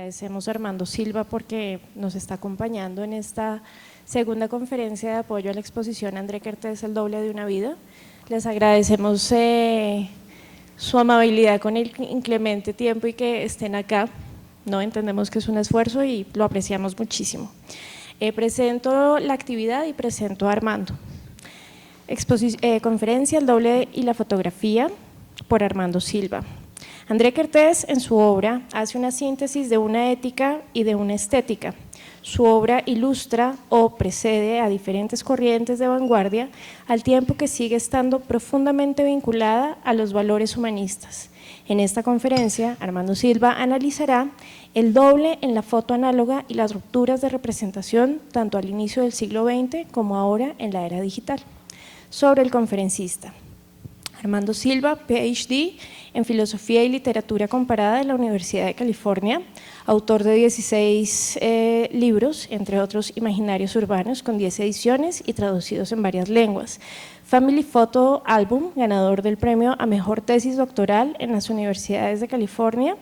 agradecemos a Armando Silva porque nos está acompañando en esta segunda conferencia de apoyo a la exposición André Kertész, El doble de una vida. Les agradecemos su amabilidad con el inclemente tiempo y que estén acá, ¿no? Entendemos que es un esfuerzo y lo apreciamos muchísimo. Presento la actividad y presento a Armando. Conferencia El doble y la fotografía por Armando Silva. André Kertész en su obra hace una síntesis de una ética y de una estética. Su obra ilustra o precede a diferentes corrientes de vanguardia al tiempo que sigue estando profundamente vinculada a los valores humanistas. En esta conferencia, Armando Silva analizará el doble en la foto análoga y las rupturas de representación tanto al inicio del siglo XX como ahora en la era digital. Sobre el conferencista. Armando Silva, PhD en Filosofía y Literatura Comparada de la Universidad de California, autor de 16 libros, entre otros Imaginarios Urbanos, con 10 ediciones y traducidos en varias lenguas. Family Photo Album, ganador del premio a Mejor Tesis Doctoral en las Universidades de California.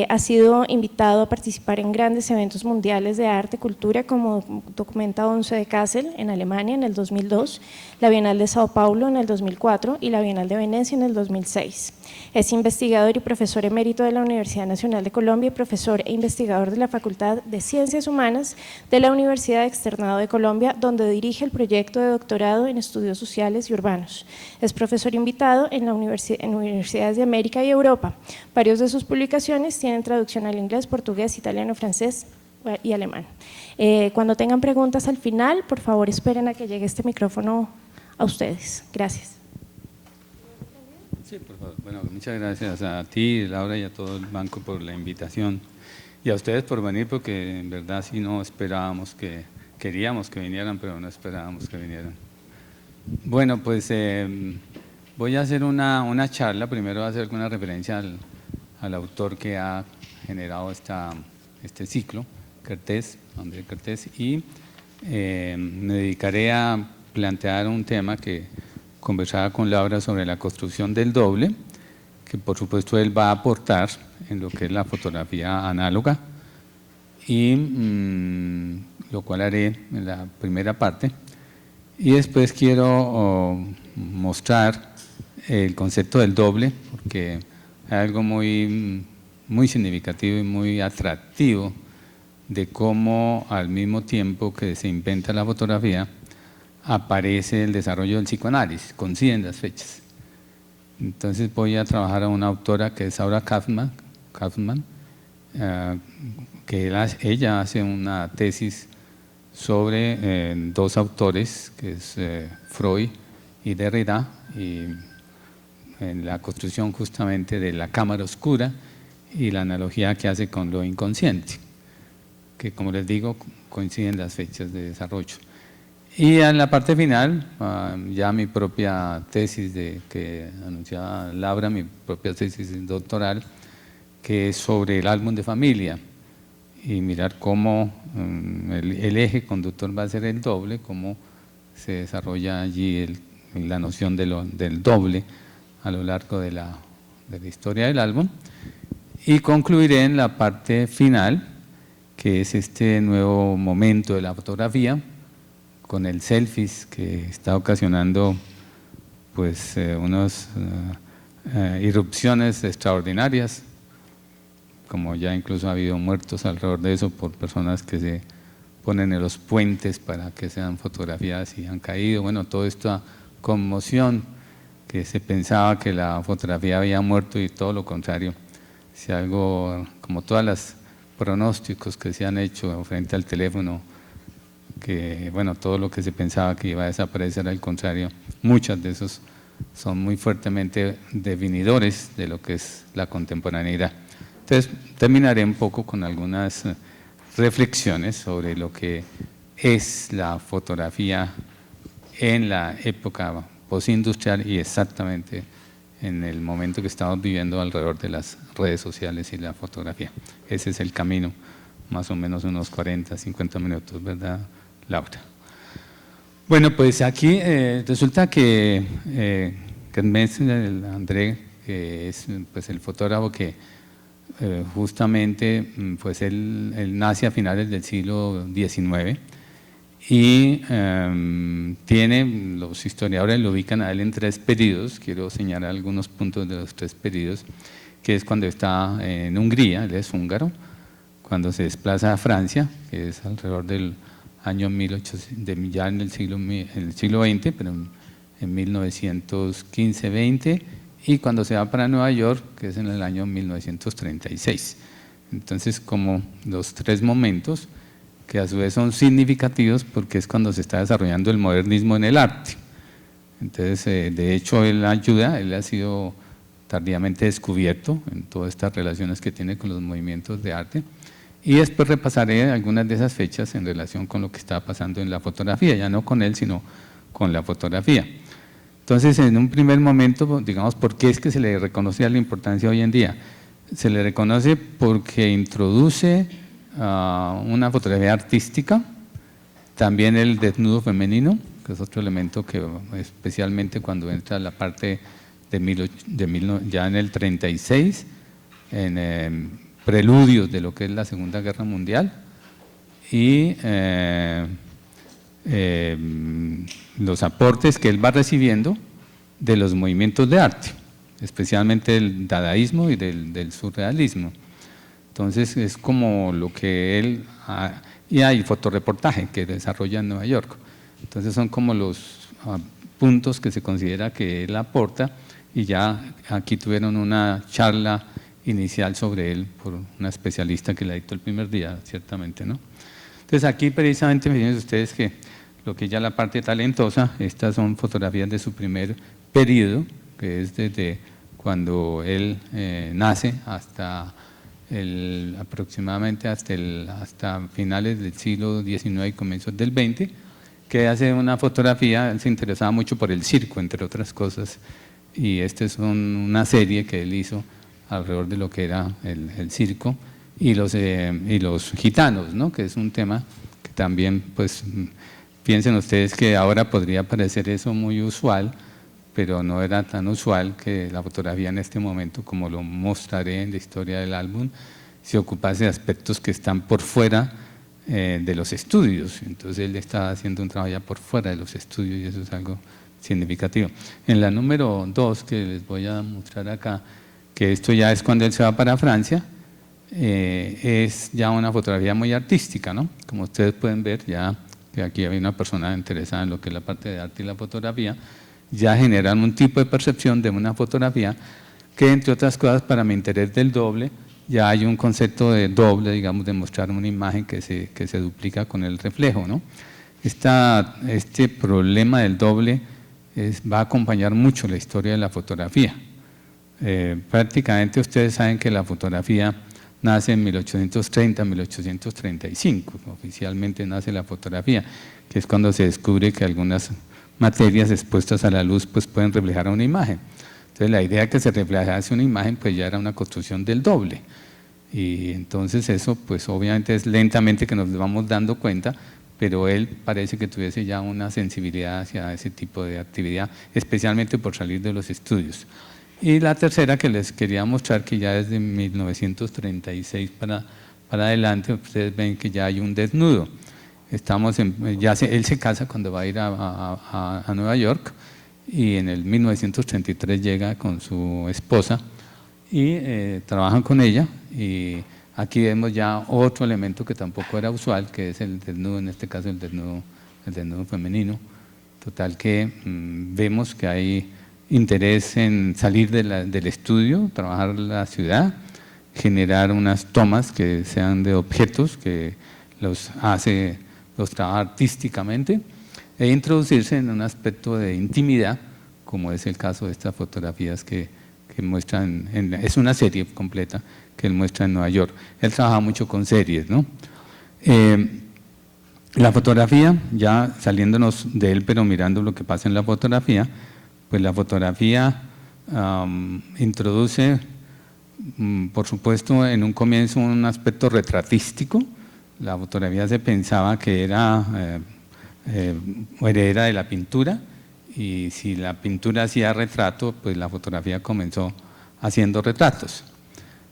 Ha sido invitado a participar en grandes eventos mundiales de arte y cultura como Documenta 11 de Kassel en Alemania en el 2002, la Bienal de Sao Paulo en el 2004 y la Bienal de Venecia en el 2006. Es investigador y profesor emérito de la Universidad Nacional de Colombia y profesor e investigador de la Facultad de Ciencias Humanas de la Universidad Externado de Colombia, donde dirige el proyecto de doctorado en Estudios Sociales y Urbanos. Es profesor invitado en universidades de América y Europa. Varios de sus publicaciones tienen traducción al inglés, portugués, italiano, francés y alemán. Cuando tengan preguntas al final, por favor esperen a que llegue este micrófono a ustedes. Gracias. Sí, por favor. Bueno, muchas gracias a ti, Laura, y a todo el banco por la invitación y a ustedes por venir, porque en verdad sí no esperábamos queríamos que vinieran, pero no esperábamos que vinieran. Bueno, pues voy a hacer una charla. Primero voy a hacer una referencia al autor que ha generado este ciclo, Kertész, André Kertész, y me dedicaré a plantear un tema que conversaba con Laura sobre la construcción del doble, que por supuesto él va a aportar en lo que es la fotografía análoga, y lo cual haré en la primera parte. Y después quiero mostrar el concepto del doble, porque es algo muy significativo y muy atractivo de cómo al mismo tiempo que se inventa la fotografía, aparece el desarrollo del psicoanálisis, coinciden las fechas. Entonces voy a trabajar a una autora que es Saura Kaufman, que ella hace una tesis sobre dos autores, que es Freud y Derrida, y en la construcción justamente de la cámara oscura y la analogía que hace con lo inconsciente, que como les digo coinciden las fechas de desarrollo. Y en la parte final, ya mi propia tesis que anunciaba Laura, mi propia tesis doctoral, que es sobre el álbum de familia, y mirar cómo el eje conductor va a ser el doble, cómo se desarrolla allí la noción del doble a lo largo de la historia del álbum. Y concluiré en la parte final, que es este nuevo momento de la fotografía, con el selfies que está ocasionando pues unas irrupciones extraordinarias, como ya incluso ha habido muertos alrededor de eso por personas que se ponen en los puentes para que sean fotografiadas y han caído. Bueno, toda esta conmoción, que se pensaba que la fotografía había muerto y todo lo contrario. Si algo, como todos los pronósticos que se han hecho frente al teléfono, que bueno, todo lo que se pensaba que iba a desaparecer, al contrario, muchos de esos son muy fuertemente definidores de lo que es la contemporaneidad. Entonces, terminaré un poco con algunas reflexiones sobre lo que es la fotografía en la época postindustrial y exactamente en el momento que estamos viviendo alrededor de las redes sociales y la fotografía. Ese es el camino, más o menos unos 40, 50 minutos, ¿verdad, Laura? Bueno, pues aquí resulta que André, que es pues, el fotógrafo que justamente, pues él nace a finales del siglo XIX y los historiadores lo ubican a él en 3 periodos. Quiero señalar algunos puntos de los 3 periodos, que es cuando está en Hungría, él es húngaro, cuando se desplaza a Francia, que es alrededor del año 1800, ya en el siglo XX, pero en 1915-20, y cuando se va para Nueva York, que es en el año 1936. Entonces, como los 3 momentos, que a su vez son significativos porque es cuando se está desarrollando el modernismo en el arte. Entonces, de hecho, él ha sido tardíamente descubierto en todas estas relaciones que tiene con los movimientos de arte. Y después repasaré algunas de esas fechas en relación con lo que está pasando en la fotografía, ya no con él, sino con la fotografía. Entonces, en un primer momento, digamos, ¿por qué es que se le reconoce la importancia hoy en día? Se le reconoce porque introduce una fotografía artística, también el desnudo femenino, que es otro elemento que especialmente cuando entra la parte ya en el 36, en preludios de lo que es la Segunda Guerra Mundial, y los aportes que él va recibiendo de los movimientos de arte, especialmente del dadaísmo y del surrealismo. Entonces es como lo que él, y hay fotoreportaje que desarrolla en Nueva York. Entonces son como los puntos que se considera que él aporta, y ya aquí tuvieron una charla inicial sobre él por una especialista que le dictó el primer día, ciertamente, ¿no? Entonces aquí precisamente fíjense ustedes que lo que ya la parte talentosa, estas son fotografías de su primer periodo, que es desde cuando él nace hasta aproximadamente hasta finales del siglo XIX y comienzos del XX, que hace una fotografía. Él se interesaba mucho por el circo, entre otras cosas, y esta es una serie que él hizo alrededor de lo que era el circo y los gitanos, ¿no? Que es un tema que también, pues, piensen ustedes que ahora podría parecer eso muy usual, pero no era tan usual que la fotografía en este momento, como lo mostraré en la historia del álbum, se ocupase de aspectos que están por fuera de los estudios. Entonces él estaba haciendo un trabajo ya por fuera de los estudios, y eso es algo significativo. En la número 2, que les voy a mostrar acá, que esto ya es cuando él se va para Francia, es ya una fotografía muy artística, ¿no? Como ustedes pueden ver, ya que aquí hay una persona interesada en lo que es la parte de arte y la fotografía, ya generan un tipo de percepción de una fotografía que, entre otras cosas, para mi interés del doble, ya hay un concepto de doble, digamos, de mostrar una imagen que se duplica con el reflejo, ¿no? Este problema del doble va a acompañar mucho la historia de la fotografía. Prácticamente ustedes saben que la fotografía nace en 1830, 1835, oficialmente nace la fotografía, que es cuando se descubre que algunas materias expuestas a la luz pues pueden reflejar una imagen. Entonces la idea de que se reflejase una imagen pues ya era una construcción del doble, y entonces eso pues obviamente es lentamente que nos vamos dando cuenta, pero él parece que tuviese ya una sensibilidad hacia ese tipo de actividad, especialmente por salir de los estudios. Y la tercera que les quería mostrar, que ya desde 1936 para adelante, ustedes ven que ya hay un desnudo. Él se casa cuando va a ir a Nueva York, y en el 1933 llega con su esposa y trabajan con ella, y aquí vemos ya otro elemento que tampoco era usual, que es el desnudo, en este caso el desnudo femenino. Total que vemos que hay interés en salir del estudio, trabajar la ciudad, generar unas tomas que sean de objetos que los trabaja artísticamente, e introducirse en un aspecto de intimidad, como es el caso de estas fotografías que muestran, es una serie completa que él muestra en Nueva York. Él trabaja mucho con series, ¿no? La fotografía, ya saliéndonos de él, pero mirando lo que pasa en la fotografía, pues la fotografía introduce, por supuesto, en un comienzo un aspecto retratístico. La fotografía se pensaba que era heredera de la pintura, y si la pintura hacía retrato, pues la fotografía comenzó haciendo retratos.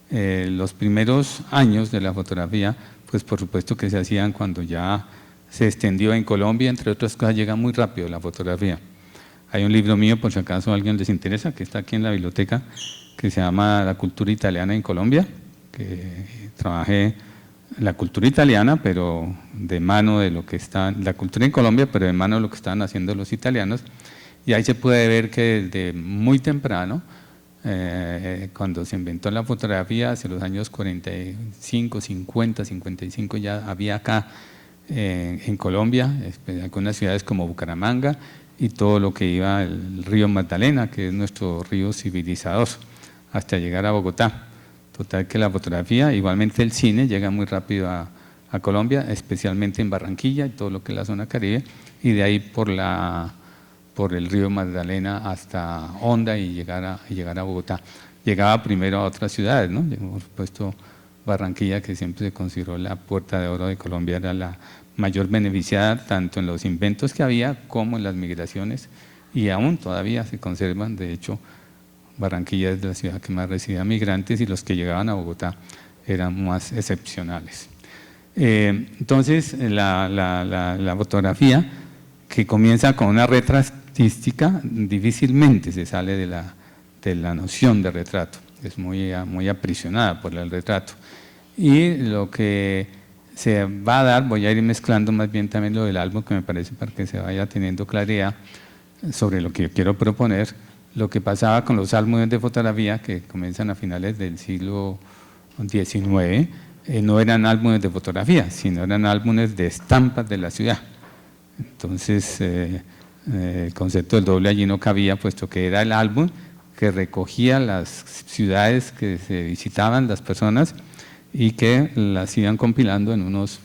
Los primeros años de la fotografía, pues por supuesto que se hacían cuando ya se extendió en Colombia, entre otras cosas, llega muy rápido la fotografía. Hay un libro mío, por si acaso a alguien les interesa, que está aquí en la biblioteca, que se llama La cultura italiana en Colombia, que trabajé la cultura italiana, pero de mano de lo que está, la cultura en Colombia, pero de mano de lo que estaban haciendo los italianos, y ahí se puede ver que desde muy temprano, cuando se inventó la fotografía, hacia los años 45, 50, 55, ya había acá en Colombia, algunas ciudades como Bucaramanga, y todo lo que iba el río Magdalena, que es nuestro río civilizador, hasta llegar a Bogotá. Total que la fotografía, igualmente el cine, llega muy rápido a Colombia, especialmente en Barranquilla y todo lo que es la zona Caribe, y de ahí por el río Magdalena hasta Honda y llegar a Bogotá. Llegaba primero a otras ciudades, ¿no? Por supuesto, Barranquilla, que siempre se consideró la puerta de oro de Colombia, era la mayor beneficiada tanto en los inventos que había como en las migraciones, y aún todavía se conservan. De hecho, Barranquilla es la ciudad que más recibía migrantes, y los que llegaban a Bogotá eran más excepcionales. Entonces, la fotografía, que comienza con una artística, difícilmente se sale de la noción de retrato, es muy aprisionada por el retrato. Y lo que se va a dar, voy a ir mezclando más bien también lo del álbum, que me parece para que se vaya teniendo claridad sobre lo que yo quiero proponer. Lo que pasaba con los álbumes de fotografía, que comienzan a finales del siglo XIX, no eran álbumes de fotografía, sino eran álbumes de estampas de la ciudad. Entonces, el concepto del doble allí no cabía, puesto que era el álbum que recogía las ciudades que se visitaban las personas y que las iban compilando en unos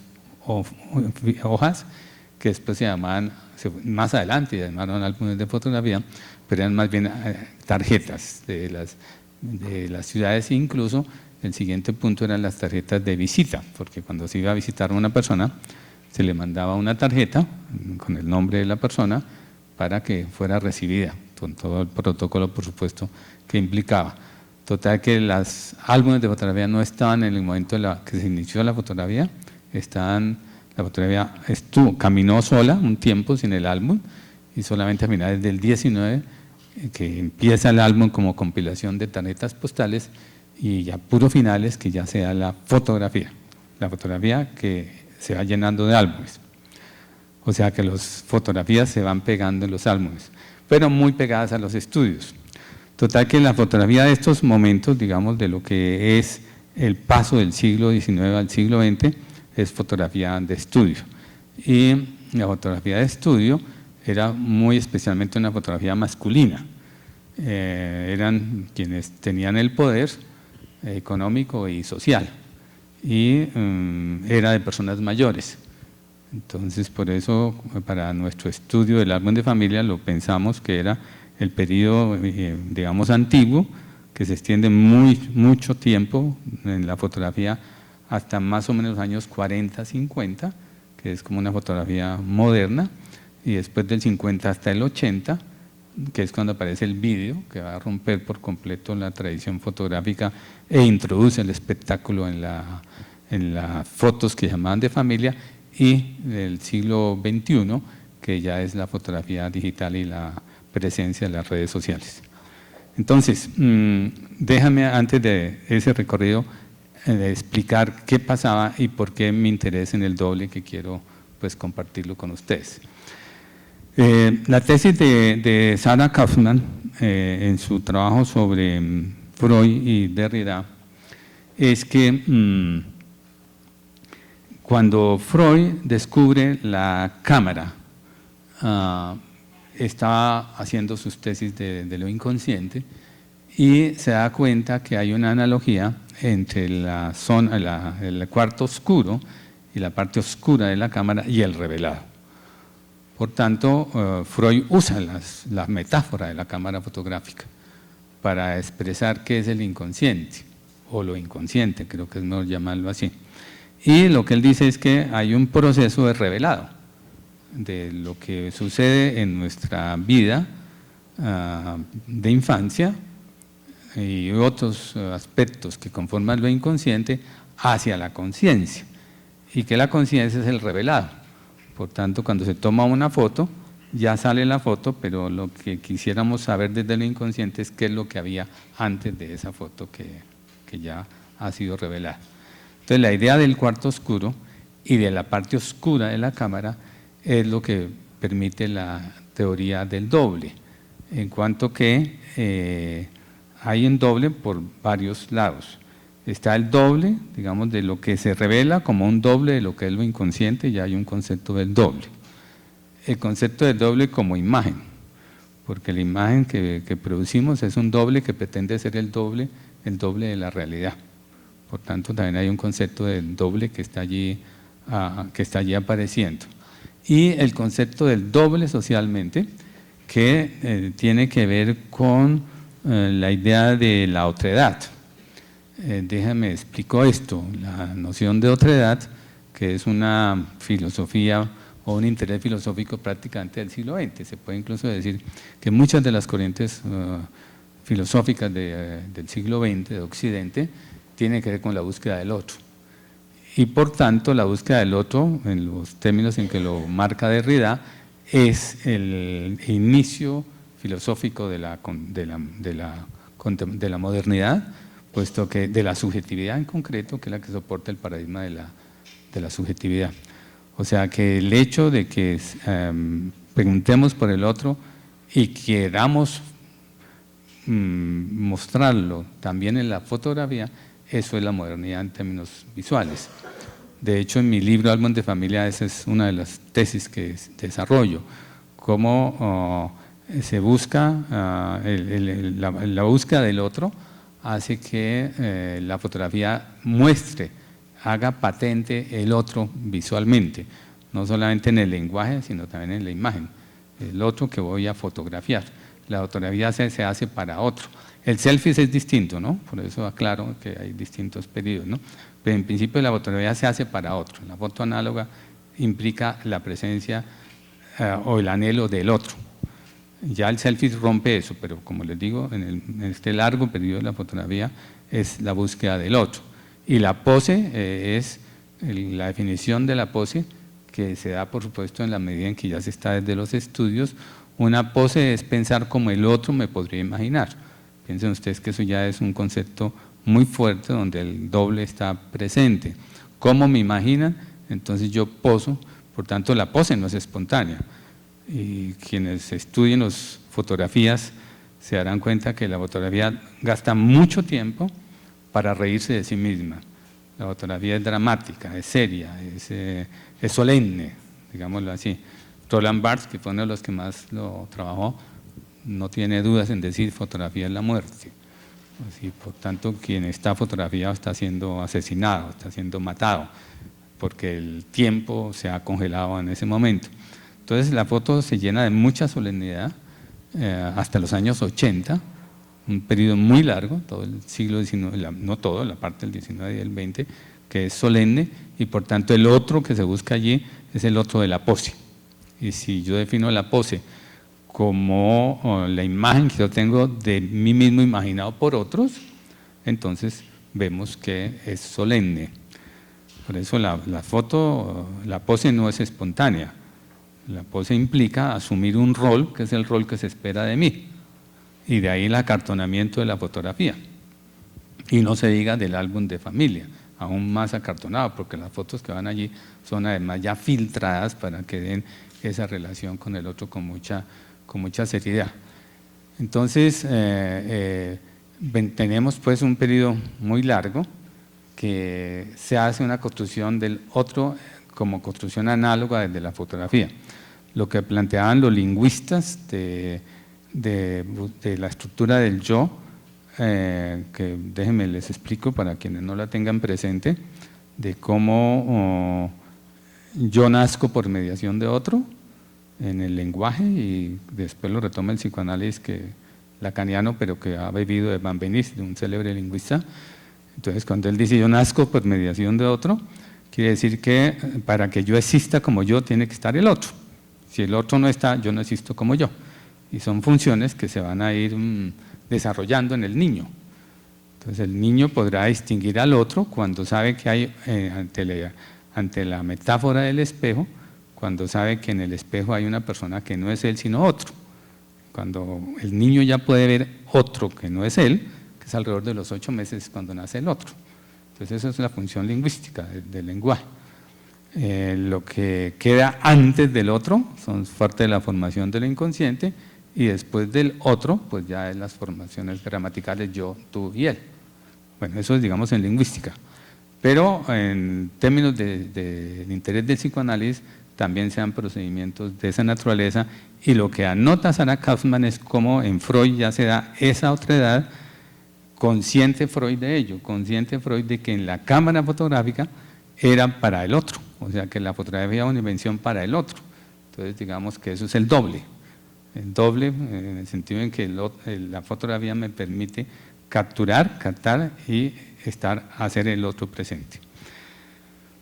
hojas que después se llamaban, más adelante se llamaron álbumes de fotografía, pero eran más bien tarjetas de las ciudades. Incluso el siguiente punto eran las tarjetas de visita, porque cuando se iba a visitar a una persona se le mandaba una tarjeta con el nombre de la persona para que fuera recibida, con todo el protocolo, por supuesto, que implicaba. Total que los álbumes de fotografía no estaban en el momento que se inició la fotografía, la fotografía caminó sola un tiempo sin el álbum, y solamente a finales del 19 que empieza el álbum como compilación de tarjetas postales, y ya puro finales que ya sea la fotografía que se va llenando de álbumes. O sea que las fotografías se van pegando en los álbumes, pero muy pegadas a los estudios. Total que la fotografía de estos momentos, digamos, de lo que es el paso del siglo XIX al siglo XX, es fotografía de estudio. Y la fotografía de estudio era muy especialmente una fotografía masculina. Eran quienes tenían el poder económico y social, y era de personas mayores. Entonces, por eso, para nuestro estudio del álbum de familia, lo pensamos que era el periodo, digamos, antiguo, que se extiende mucho tiempo en la fotografía, hasta más o menos los años 40, 50, que es como una fotografía moderna, y después del 50 hasta el 80, que es cuando aparece el vídeo, que va a romper por completo la tradición fotográfica e introduce el espectáculo en las fotos que llamaban de familia, y del siglo XXI, que ya es la fotografía digital y la presencia de las redes sociales. Entonces, déjame antes de ese recorrido explicar qué pasaba y por qué mi interés en el doble, que quiero pues compartirlo con ustedes. La tesis de Sarah Kaufman, en su trabajo sobre Freud y Derrida, es que cuando Freud descubre la cámara, estaba haciendo sus tesis de lo inconsciente, y se da cuenta que hay una analogía entre la zona, el cuarto oscuro y la parte oscura de la cámara y el revelado. Por tanto, Freud usa la metáfora de la cámara fotográfica para expresar qué es el inconsciente, o lo inconsciente, creo que es mejor llamarlo así. Y lo que él dice es que hay un proceso de revelado de lo que sucede en nuestra vida de infancia, y otros aspectos que conforman lo inconsciente hacia la conciencia, y que la conciencia es el revelado. Por tanto, cuando se toma una foto, ya sale la foto, pero lo que quisiéramos saber desde lo inconsciente es qué es lo que había antes de esa foto que ya ha sido revelada. Entonces, la idea del cuarto oscuro y de la parte oscura de la cámara es lo que permite la teoría del doble, en cuanto que hay un doble por varios lados. Está el doble, digamos, de lo que se revela como un doble de lo que es lo inconsciente, ya hay un concepto del doble. El concepto del doble como imagen, porque la imagen que producimos es un doble que pretende ser el doble de la realidad. Por tanto, también hay un concepto del doble que está allí apareciendo. Y el concepto del doble socialmente, que tiene que ver con la idea de la otredad. Déjame explico esto. La noción de otredad, que es una filosofía o un interés filosófico prácticamente del siglo XX. Se puede incluso decir que muchas de las corrientes filosóficas del siglo XX, de Occidente, tienen que ver con la búsqueda del otro. Y por tanto, la búsqueda del otro, en los términos en que lo marca Derrida, es el inicio filosófico de la modernidad, puesto que de la subjetividad en concreto, que es la que soporta el paradigma de la subjetividad. O sea que el hecho de que preguntemos por el otro y queramos mostrarlo también en la fotografía, eso es la modernidad en términos visuales. De hecho, en mi libro Álbum de Familia, esa es una de las tesis que desarrollo, cómo se busca, la búsqueda del otro hace que la fotografía muestre, haga patente el otro visualmente, no solamente en el lenguaje, sino también en la imagen, el otro que voy a fotografiar. La fotografía se hace para otro. El selfie es distinto, ¿no? Por eso aclaro que hay distintos periodos, ¿no? Pero en principio la fotografía se hace para otro. La foto análoga implica la presencia o el anhelo del otro. Ya el selfie rompe eso, pero como les digo, en este largo periodo de la fotografía es la búsqueda del otro. Y la pose es la definición de la pose que se da, por supuesto, en la medida en que ya se está desde los estudios. Una pose es pensar como el otro me podría imaginar. Piensen ustedes que eso ya es un concepto muy fuerte donde el doble está presente. ¿Cómo me imaginan? Entonces yo poso, por tanto la pose no es espontánea. Y quienes estudien las fotografías se darán cuenta que la fotografía gasta mucho tiempo para reírse de sí misma. La fotografía es dramática, es seria, es solemne, digámoslo así. Roland Barthes, que fue uno de los que más lo trabajó, no tiene dudas en decir fotografía es la muerte. Así, por tanto, quien está fotografiado está siendo asesinado, está siendo matado, porque el tiempo se ha congelado en ese momento. Entonces la foto se llena de mucha solemnidad hasta los años 80, un periodo muy largo, todo el siglo XIX, no todo, la parte del XIX y del XX, que es solemne, y por tanto el otro que se busca allí es el otro de la pose. Y si yo defino la pose como la imagen que yo tengo de mí mismo imaginado por otros, entonces vemos que es solemne. Por eso la foto, la pose no es espontánea. La pose implica asumir un rol, que es el rol que se espera de mí. Y de ahí el acartonamiento de la fotografía. Y no se diga del álbum de familia, aún más acartonado, porque las fotos que van allí son además ya filtradas para que den esa relación con el otro con mucha seriedad. Entonces, tenemos pues un periodo muy largo que se hace una construcción del otro como construcción análoga desde la fotografía. Lo que planteaban los lingüistas de la estructura del yo, que déjenme les explico para quienes no la tengan presente, de cómo yo nazco por mediación de otro en el lenguaje, y después lo retoma el psicoanálisis lacaniano, pero que ha bebido de Van Benist, de un célebre lingüista. Entonces, cuando él dice yo nazco por mediación de otro, quiere decir que para que yo exista como yo, tiene que estar el otro. Si el otro no está, yo no existo como yo. Y son funciones que se van a ir desarrollando en el niño. Entonces el niño podrá distinguir al otro cuando sabe que hay, ante la metáfora del espejo, cuando sabe que en el espejo hay una persona que no es él sino otro. Cuando el niño ya puede ver otro que no es él, que es alrededor de los 8 meses cuando nace el otro. Entonces esa es la función lingüística del lenguaje. Lo que queda antes del otro son parte de la formación del inconsciente, y después del otro, pues ya es las formaciones gramaticales yo, tú y él. Bueno, eso es, digamos, en lingüística. Pero en términos del interés del psicoanálisis, también se dan procedimientos de esa naturaleza, y lo que anota Sarah Kaufman es cómo en Freud ya se da esa otra edad, consciente Freud de ello, consciente Freud de que en la cámara fotográfica era para el otro, o sea que la fotografía era una invención para el otro. Entonces digamos que eso es el doble en el sentido en que la fotografía me permite captar y hacer el otro presente.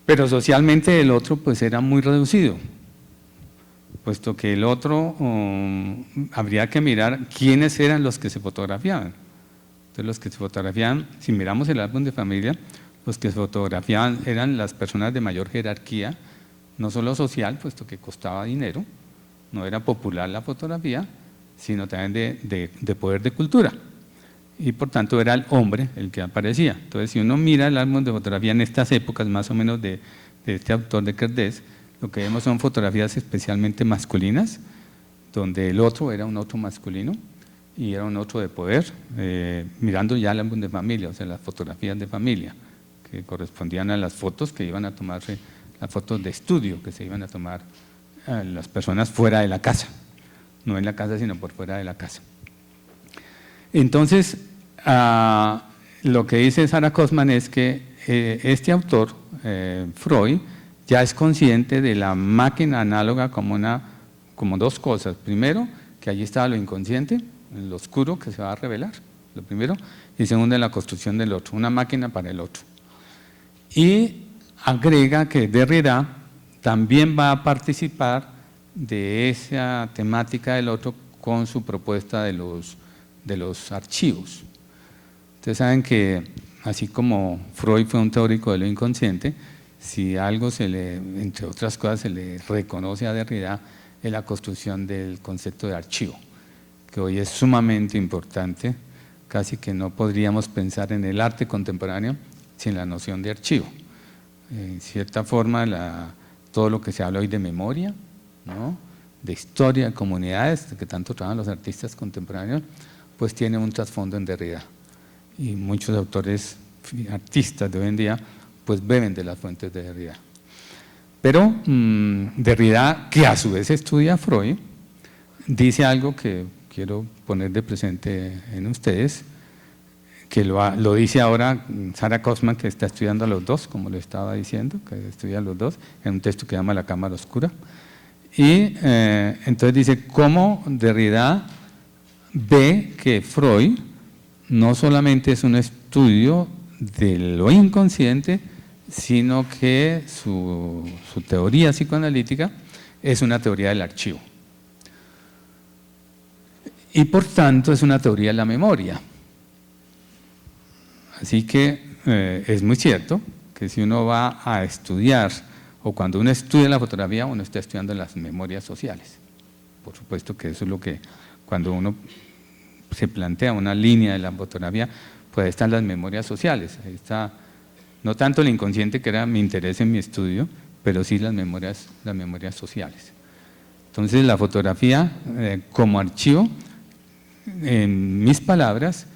Pero socialmente el otro pues era muy reducido, puesto que el otro habría que mirar quiénes eran los que se fotografiaban. Entonces los que se fotografiaban, si miramos el álbum de familia, los que se fotografiaban eran las personas de mayor jerarquía, no solo social, puesto que costaba dinero, no era popular la fotografía, sino también de poder de cultura. Y por tanto era el hombre el que aparecía. Entonces si uno mira el álbum de fotografía en estas épocas, más o menos de este autor de Cerdés, lo que vemos son fotografías especialmente masculinas, donde el otro era un otro masculino y era un otro de poder, mirando ya el álbum de familia, o sea, las fotografías de familia, que correspondían a las fotos que iban a tomarse, las fotos de estudio que se iban a tomar las personas fuera de la casa, no en la casa sino por fuera de la casa. Entonces, lo que dice Sarah Kaufman es que este autor, Freud, ya es consciente de la máquina análoga como dos cosas. Primero, que allí estaba lo inconsciente, lo oscuro que se va a revelar, lo primero, y segundo, la construcción del otro, una máquina para el otro. Y agrega que Derrida también va a participar de esa temática del otro con su propuesta de los archivos. Ustedes saben que así como Freud fue un teórico de lo inconsciente, si algo entre otras cosas se le reconoce a Derrida, es la construcción del concepto de archivo, que hoy es sumamente importante, casi que no podríamos pensar en el arte contemporáneo sin la noción de archivo. En cierta forma, todo lo que se habla hoy de memoria, ¿no?, de historia, de comunidades, que tanto trabajan los artistas contemporáneos, pues tiene un trasfondo en Derrida. Y muchos autores, artistas de hoy en día, pues beben de las fuentes de Derrida. Pero Derrida, que a su vez estudia a Freud, dice algo que quiero poner de presente en ustedes, que lo dice ahora Sarah Kaufman, que está estudiando a los dos, como le estaba diciendo, que estudia a los dos, en un texto que llama La cámara oscura. Y entonces dice cómo Derrida ve que Freud no solamente es un estudio de lo inconsciente, sino que su teoría psicoanalítica es una teoría del archivo. Y por tanto es una teoría de la memoria. Así que es muy cierto que si uno va a estudiar, o cuando uno estudia la fotografía, uno está estudiando las memorias sociales. Por supuesto que eso es lo que, cuando uno se plantea una línea de la fotografía, pues ahí están las memorias sociales, ahí está no tanto el inconsciente, que era mi interés en mi estudio, pero sí las memorias sociales. Entonces la fotografía como archivo, en mis palabras,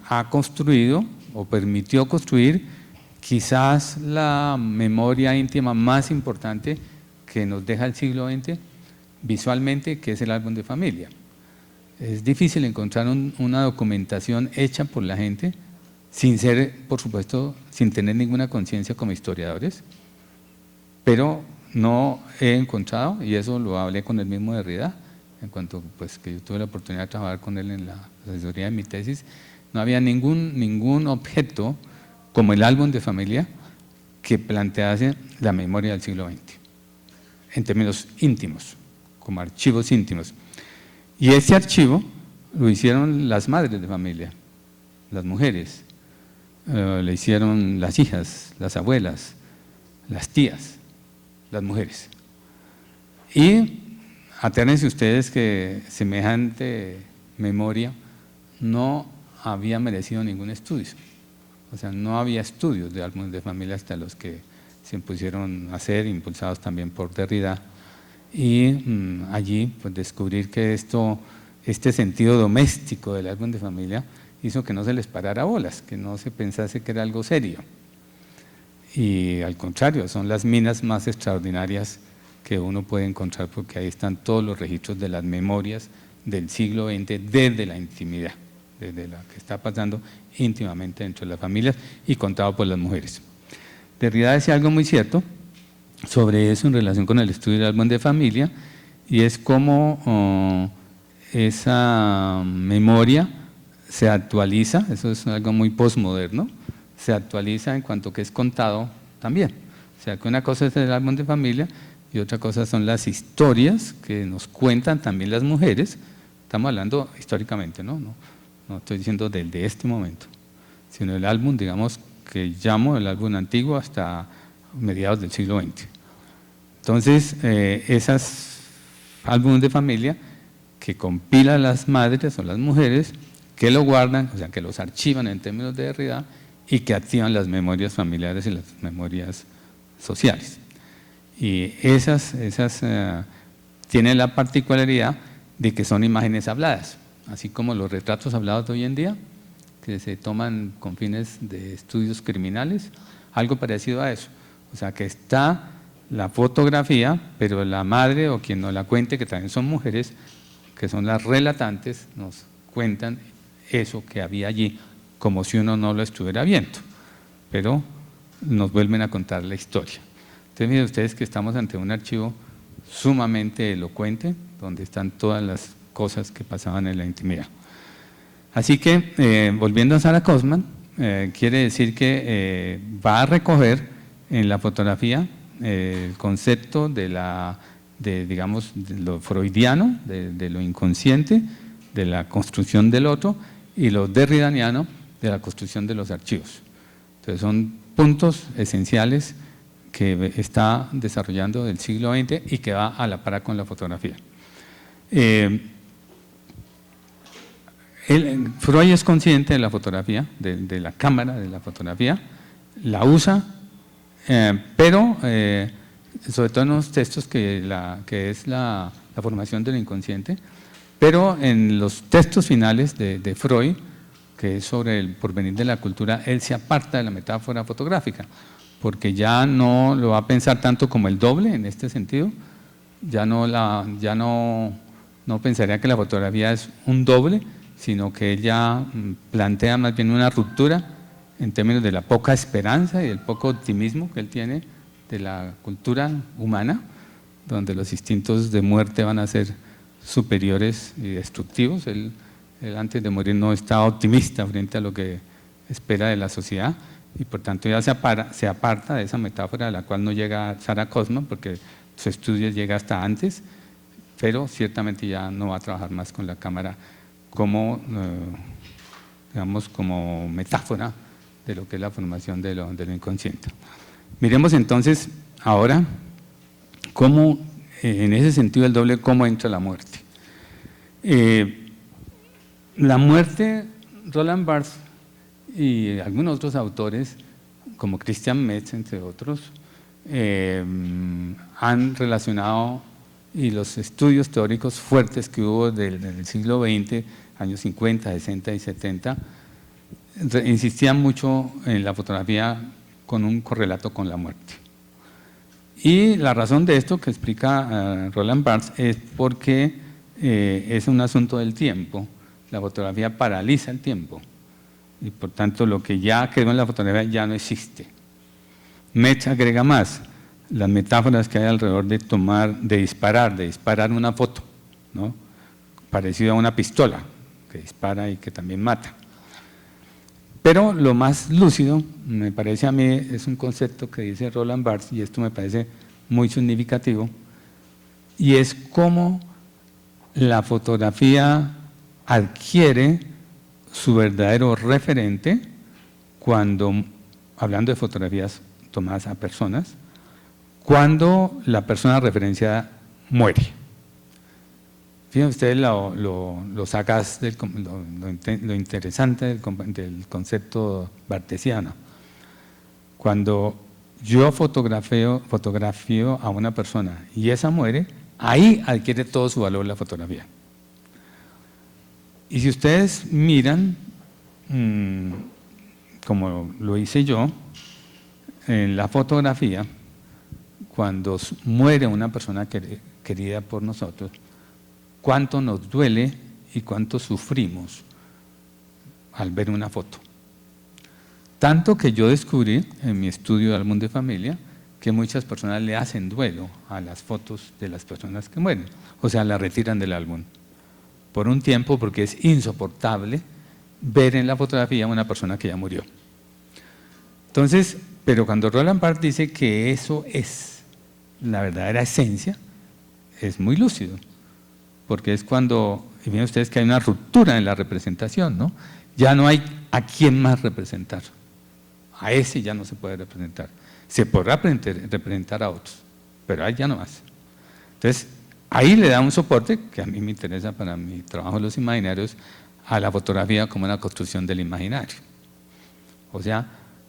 ha construido o permitió construir quizás la memoria íntima más importante que nos deja el siglo XX visualmente, que es el álbum de familia. Es difícil encontrar una documentación hecha por la gente sin ser, por supuesto, sin tener ninguna conciencia como historiadores, pero no he encontrado, y eso lo hablé con el mismo Derrida, en cuanto pues, que yo tuve la oportunidad de trabajar con él en la asesoría de mi tesis, no había ningún objeto como el álbum de familia que plantease la memoria del siglo XX, en términos íntimos, como archivos íntimos. Y ese archivo lo hicieron las madres de familia, las mujeres. le hicieron las hijas, las abuelas, las tías, las mujeres. Y aténganse ustedes que semejante memoria no había merecido ningún estudio. O sea, no había estudios de álbumes de familia hasta los que se pusieron a hacer, impulsados también por Derrida. Y allí pues descubrir que este sentido doméstico del álbum de familia hizo que no se les parara bolas, que no se pensase que era algo serio. Y al contrario, son las minas más extraordinarias que uno puede encontrar, porque ahí están todos los registros de las memorias del siglo XX desde la intimidad, desde lo que está pasando íntimamente dentro de las familias y contado por las mujeres. Derrida decía algo muy cierto sobre eso en relación con el estudio del álbum de familia, y es cómo esa memoria se actualiza, eso es algo muy postmoderno, se actualiza en cuanto que es contado también. O sea, que una cosa es el álbum de familia y otra cosa son las historias que nos cuentan también las mujeres. Estamos hablando históricamente, no estoy diciendo del de este momento, sino el álbum, digamos, que llamo el álbum antiguo hasta mediados del siglo XX. Entonces, esas álbumes de familia que compilan las madres o las mujeres, que lo guardan, o sea, que los archivan en términos de Derrida y que activan las memorias familiares y las memorias sociales. Y esas tienen la particularidad de que son imágenes habladas, así como los retratos hablados de hoy en día, que se toman con fines de estudios criminales, algo parecido a eso. O sea, que está la fotografía, pero la madre o quien nos la cuente, que también son mujeres, que son las relatantes, nos cuentan eso que había allí, como si uno no lo estuviera viendo, pero nos vuelven a contar la historia. Entonces, miren ustedes que estamos ante un archivo sumamente elocuente, donde están todas las cosas que pasaban en la intimidad. Así que, volviendo a Sarah Kaufman, quiere decir que va a recoger en la fotografía el concepto digamos, de lo freudiano, de lo inconsciente, de la construcción del otro, y lo derridaniano, de la construcción de los archivos. Entonces son puntos esenciales que está desarrollando del siglo XX y que va a la par con la fotografía. Freud es consciente de la fotografía, de la cámara de la fotografía, la usa, pero sobre todo en los textos que es la formación del inconsciente, pero en los textos finales de Freud, que es sobre el porvenir de la cultura, él se aparta de la metáfora fotográfica, porque ya no lo va a pensar tanto como el doble en este sentido, ya no pensaría que la fotografía es un doble, sino que ella plantea más bien una ruptura en términos de la poca esperanza y del poco optimismo que él tiene de la cultura humana, donde los instintos de muerte van a ser superiores y destructivos. Él antes de morir no estaba optimista frente a lo que espera de la sociedad, y por tanto ya se aparta de esa metáfora, a la cual no llega Sarah Kaufman, porque su estudio llega hasta antes, pero ciertamente ya no va a trabajar más con la cámara como, digamos, como metáfora de lo que es la formación de lo inconsciente. Miremos entonces ahora cómo, en ese sentido del doble, cómo entra la muerte. La muerte, Roland Barthes y algunos otros autores, como Christian Metz, entre otros, han relacionado, y los estudios teóricos fuertes que hubo del siglo XX, años 50, 60 y 70, insistían mucho en la fotografía con un correlato con la muerte. Y la razón de esto que explica Roland Barthes es porque es un asunto del tiempo. La fotografía paraliza el tiempo y por tanto lo que ya quedó en la fotografía ya no existe. Metz agrega más las metáforas que hay alrededor de disparar una foto, ¿no? Parecido a una pistola que dispara y que también mata. Pero lo más lúcido, me parece a mí, es un concepto que dice Roland Barthes, y esto me parece muy significativo, y es cómo la fotografía adquiere su verdadero referente hablando de fotografías tomadas a personas, cuando la persona referenciada muere. Fíjense ustedes lo sagaz, lo interesante del concepto bartesiano. Cuando yo fotografío a una persona y esa muere, ahí adquiere todo su valor la fotografía. Y si ustedes miran, como lo hice yo, en la fotografía, cuando muere una persona querida por nosotros, cuánto nos duele y cuánto sufrimos al ver una foto. Tanto que yo descubrí en mi estudio de álbum de familia que muchas personas le hacen duelo a las fotos de las personas que mueren, o sea, la retiran del álbum por un tiempo porque es insoportable ver en la fotografía a una persona que ya murió. Entonces, pero cuando Roland Barthes dice que eso es la verdadera esencia, es muy lúcido, porque es cuando, y miren ustedes que hay una ruptura en la representación, ¿no? Ya no hay a quién más representar, a ese ya no se puede representar, se podrá representar a otros, pero ahí ya no más. Entonces, ahí le da un soporte, que a mí me interesa para mi trabajo en los imaginarios, a la fotografía como una construcción del imaginario. O sea,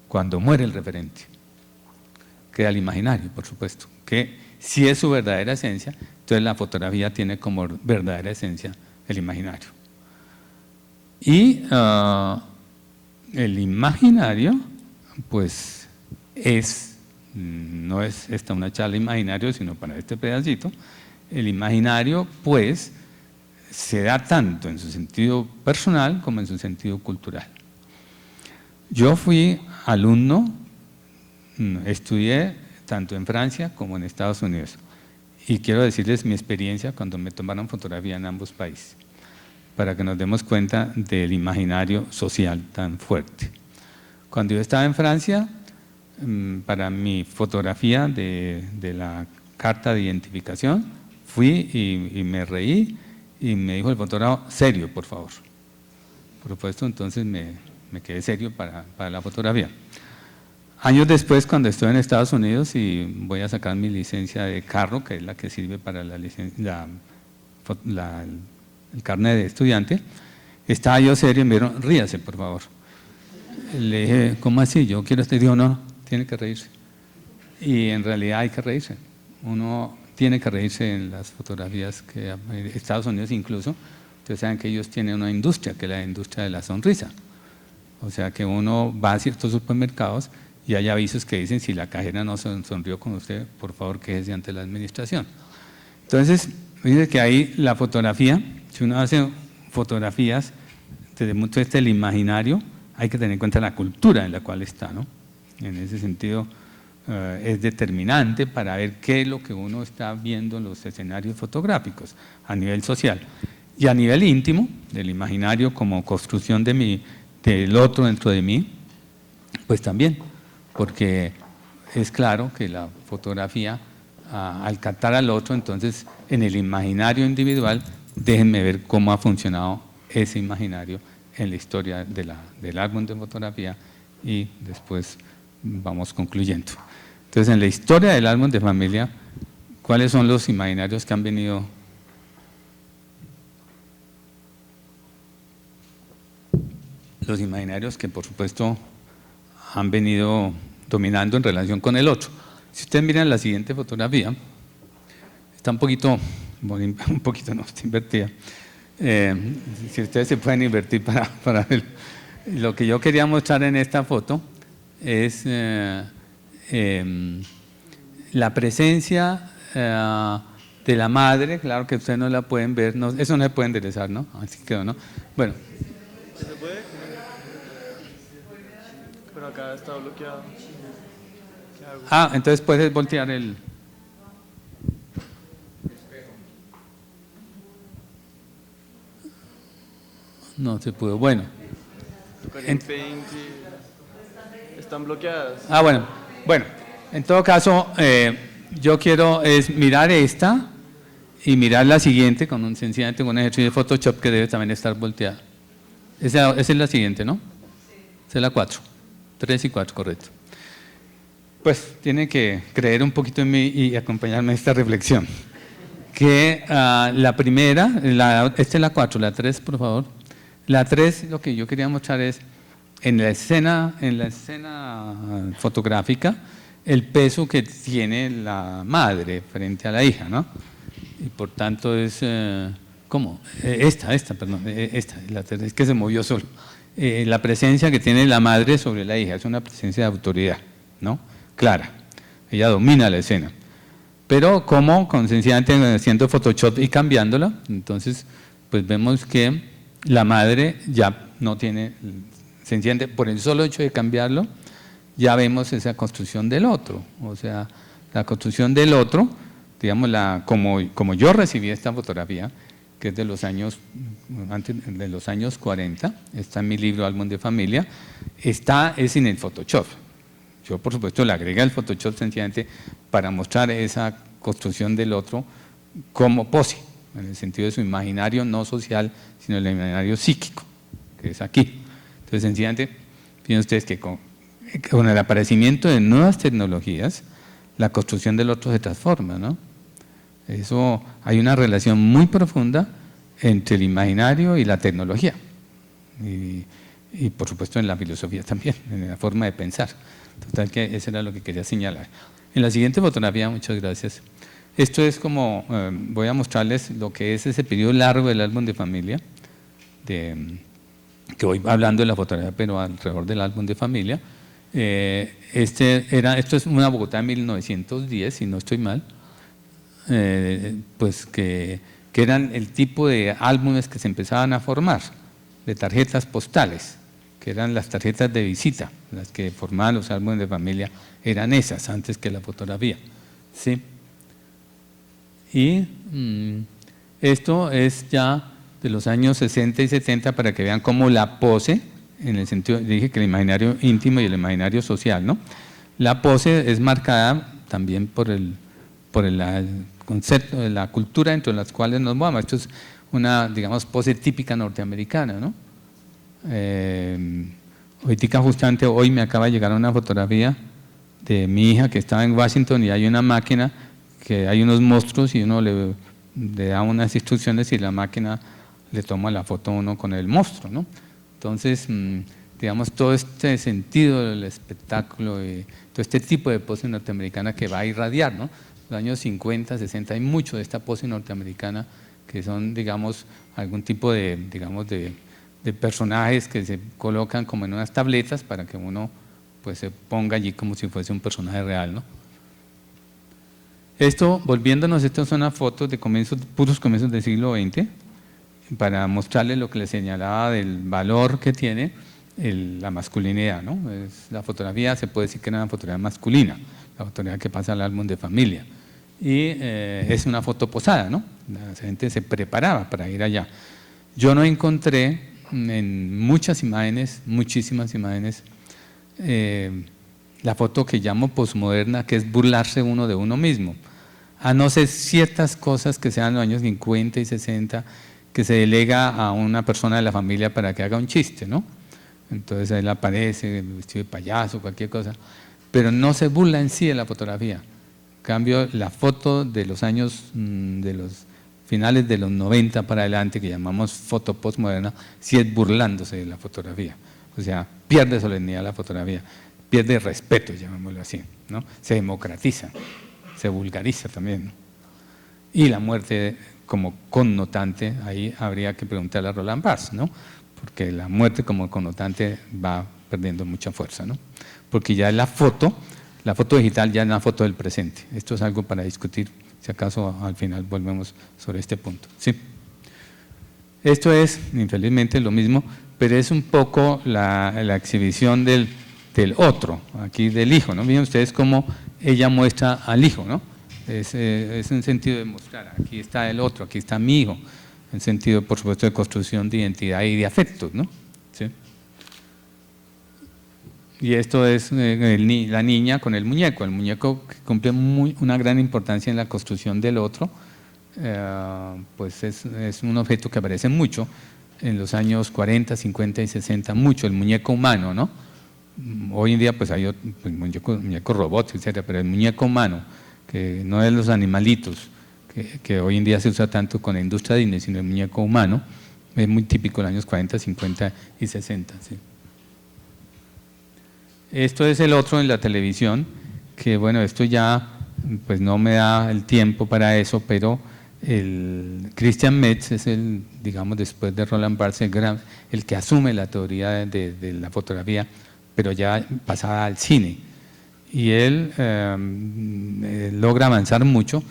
cuando muere el referente, queda el imaginario, por supuesto, que si es su verdadera esencia, entonces la fotografía tiene como verdadera esencia el imaginario. Y el imaginario, pues, no es esta una charla imaginario, sino para este pedacito, el imaginario, pues, se da tanto en su sentido personal como en su sentido cultural. Yo fui alumno, estudié tanto en Francia como en Estados Unidos, y quiero decirles mi experiencia cuando me tomaron fotografía en ambos países, para que nos demos cuenta del imaginario social tan fuerte. Cuando yo estaba en Francia, para mi fotografía de la carta de identificación, fui y me reí y me dijo el fotógrafo, serio, por favor. Por supuesto, entonces me quedé serio para la fotografía. Años después, cuando estoy en Estados Unidos y voy a sacar mi licencia de carro, que es la que sirve para el carnet de estudiante, estaba yo serio y me dijeron, ríase, por favor. Le dije, ¿cómo así? Yo quiero este. Dijo, no, tiene que reírse. Y en realidad hay que reírse. Uno tiene que reírse en las fotografías que Estados Unidos incluso, ustedes saben que ellos tienen una industria, que es la industria de la sonrisa. O sea que uno va a ciertos supermercados y hay avisos que dicen, si la cajera no sonrió con usted, por favor quéjese ante la administración. Entonces, dice que ahí la fotografía, si uno hace fotografías desde el punto de vista del imaginario, hay que tener en cuenta la cultura en la cual está, ¿no? En ese sentido, es determinante para ver qué es lo que uno está viendo en los escenarios fotográficos a nivel social. Y a nivel íntimo, del imaginario como construcción del otro dentro de mí, pues también, porque es claro que la fotografía, al captar al otro, entonces en el imaginario individual, déjenme ver cómo ha funcionado ese imaginario en la historia del álbum de fotografía y después vamos concluyendo. Entonces, en la historia del álbum de familia, ¿cuáles son los imaginarios que han venido? Los imaginarios que, por supuesto, han venido dominando en relación con el otro. Si ustedes miran la siguiente fotografía, está un poquito no, está invertida. Si ustedes se pueden invertir para ver. Lo que yo quería mostrar en esta foto es la presencia de la madre. Claro que ustedes no la pueden ver, no, eso no se puede enderezar, ¿no? Así quedó, ¿no? Bueno. ¿Se puede? Pero acá está bloqueado. ¿Qué hago? Entonces puedes voltear el... No se pudo. Bueno. Están bloqueadas. Bueno, en todo caso, yo quiero mirar esta y mirar la siguiente con sencillamente un ejercicio de Photoshop que debe también estar volteada. Esa es la siguiente, ¿no? Esa es la 4. 3 y 4, correcto. Pues tiene que creer un poquito en mí y acompañarme en esta reflexión. Que la primera, esta es la 4, la 3 por favor. La 3 lo que yo quería mostrar es en la escena fotográfica el peso que tiene la madre frente a la hija, ¿no? Y por tanto es, ¿cómo? Esta, la 3, es que se movió solo. La presencia que tiene la madre sobre la hija es una presencia de autoridad, ¿no? Clara, ella domina la escena. Pero como sencillamente haciendo Photoshop y cambiándola, entonces pues vemos que la madre ya no tiene, sencillamente por el solo hecho de cambiarlo, ya vemos esa construcción del otro. O sea, la construcción del otro, digamos, como yo recibí esta fotografía, que es de los años, antes de los años 40, está en mi libro Álbum de Familia, es sin el Photoshop. Yo, por supuesto, le agregué el Photoshop sencillamente para mostrar esa construcción del otro como pose, en el sentido de su imaginario no social, sino el imaginario psíquico, que es aquí. Entonces, sencillamente, fíjense ustedes que con el aparecimiento de nuevas tecnologías, la construcción del otro se transforma, ¿no? Eso, hay una relación muy profunda entre el imaginario y la tecnología. Y por supuesto en la filosofía también, en la forma de pensar. Total que eso era lo que quería señalar. En la siguiente fotografía, muchas gracias. Esto es como, voy a mostrarles lo que es ese periodo largo del álbum de familia, que voy hablando de la fotografía, pero alrededor del álbum de familia. Esto es una Bogotá de 1910, si no estoy mal, pues que eran el tipo de álbumes que se empezaban a formar, de tarjetas postales, que eran las tarjetas de visita, las que formaban los álbumes de familia, eran esas antes que la fotografía, ¿sí? Y esto es ya de los años 60 y 70 para que vean cómo la pose, en el sentido, dije que el imaginario íntimo y el imaginario social, ¿no? La pose es marcada también por el concepto de la cultura entre las cuales nos movemos. Esto es una, digamos, pose típica norteamericana, ¿no? Ahorita justamente hoy me acaba de llegar una fotografía de mi hija que estaba en Washington y hay una máquina que hay unos monstruos y uno le da unas instrucciones y la máquina le toma la foto a uno con el monstruo, ¿no? Entonces, digamos, todo este sentido del espectáculo y todo este tipo de pose norteamericana que va a irradiar, ¿no? Los años 50, 60 hay mucho de esta pose norteamericana que son, digamos, algún tipo de, digamos, de personajes que se colocan como en unas tabletas para que uno pues se ponga allí como si fuese un personaje real, ¿no? Esto, volviéndonos, estas son unas fotos de puros comienzos del siglo XX, para mostrarles lo que les señalaba del valor que tiene la masculinidad, ¿no? La fotografía, se puede decir que era una fotografía masculina, la fotografía que pasa al álbum de familia. Y es una foto posada, ¿no? La gente se preparaba para ir allá. Yo no encontré en muchas imágenes, muchísimas imágenes, la foto que llamo posmoderna, que es burlarse uno de uno mismo. A no ser ciertas cosas que sean los años 50 y 60, que se delega a una persona de la familia para que haga un chiste, ¿no? Entonces él aparece vestido de payaso, cualquier cosa, pero no se burla en sí de la fotografía. En cambio, la foto de los años, de los finales de los 90 para adelante, que llamamos foto postmoderna, sí es burlándose de la fotografía. O sea, pierde solemnidad la fotografía, pierde respeto, llamémoslo así, ¿no? Se democratiza, se vulgariza también, ¿no? Y la muerte como connotante, ahí habría que preguntarle a Roland Barthes, ¿no? Porque la muerte como connotante va perdiendo mucha fuerza, ¿no? Porque ya la foto digital ya es una foto del presente. Esto es algo para discutir, si acaso al final volvemos sobre este punto, ¿sí? Esto es, infelizmente, lo mismo, pero es un poco la exhibición del otro, aquí del hijo, ¿no? Miren ustedes cómo ella muestra al hijo, ¿no? Es un sentido de mostrar, aquí está el otro, aquí está mi hijo, en sentido, por supuesto, de construcción de identidad y de afectos, ¿no? ¿Sí? Y esto es la niña con el muñeco que cumple una gran importancia en la construcción del otro, pues es un objeto que aparece mucho en los años 40, 50 y 60, mucho, el muñeco humano, ¿no? Hoy en día pues hay pues, muñecos robots, etcétera, pero el muñeco humano, que no es los animalitos, que hoy en día se usa tanto con la industria Disney, sino el muñeco humano, es muy típico en los años 40, 50 y 60. ¿Sí? Esto es el otro en la televisión, que bueno, esto ya pues no me da el tiempo para eso, pero el Christian Metz es el, digamos, después de Roland Barthes, el que asume la teoría de la fotografía, pero ya pasada al cine. Y él logra avanzar mucho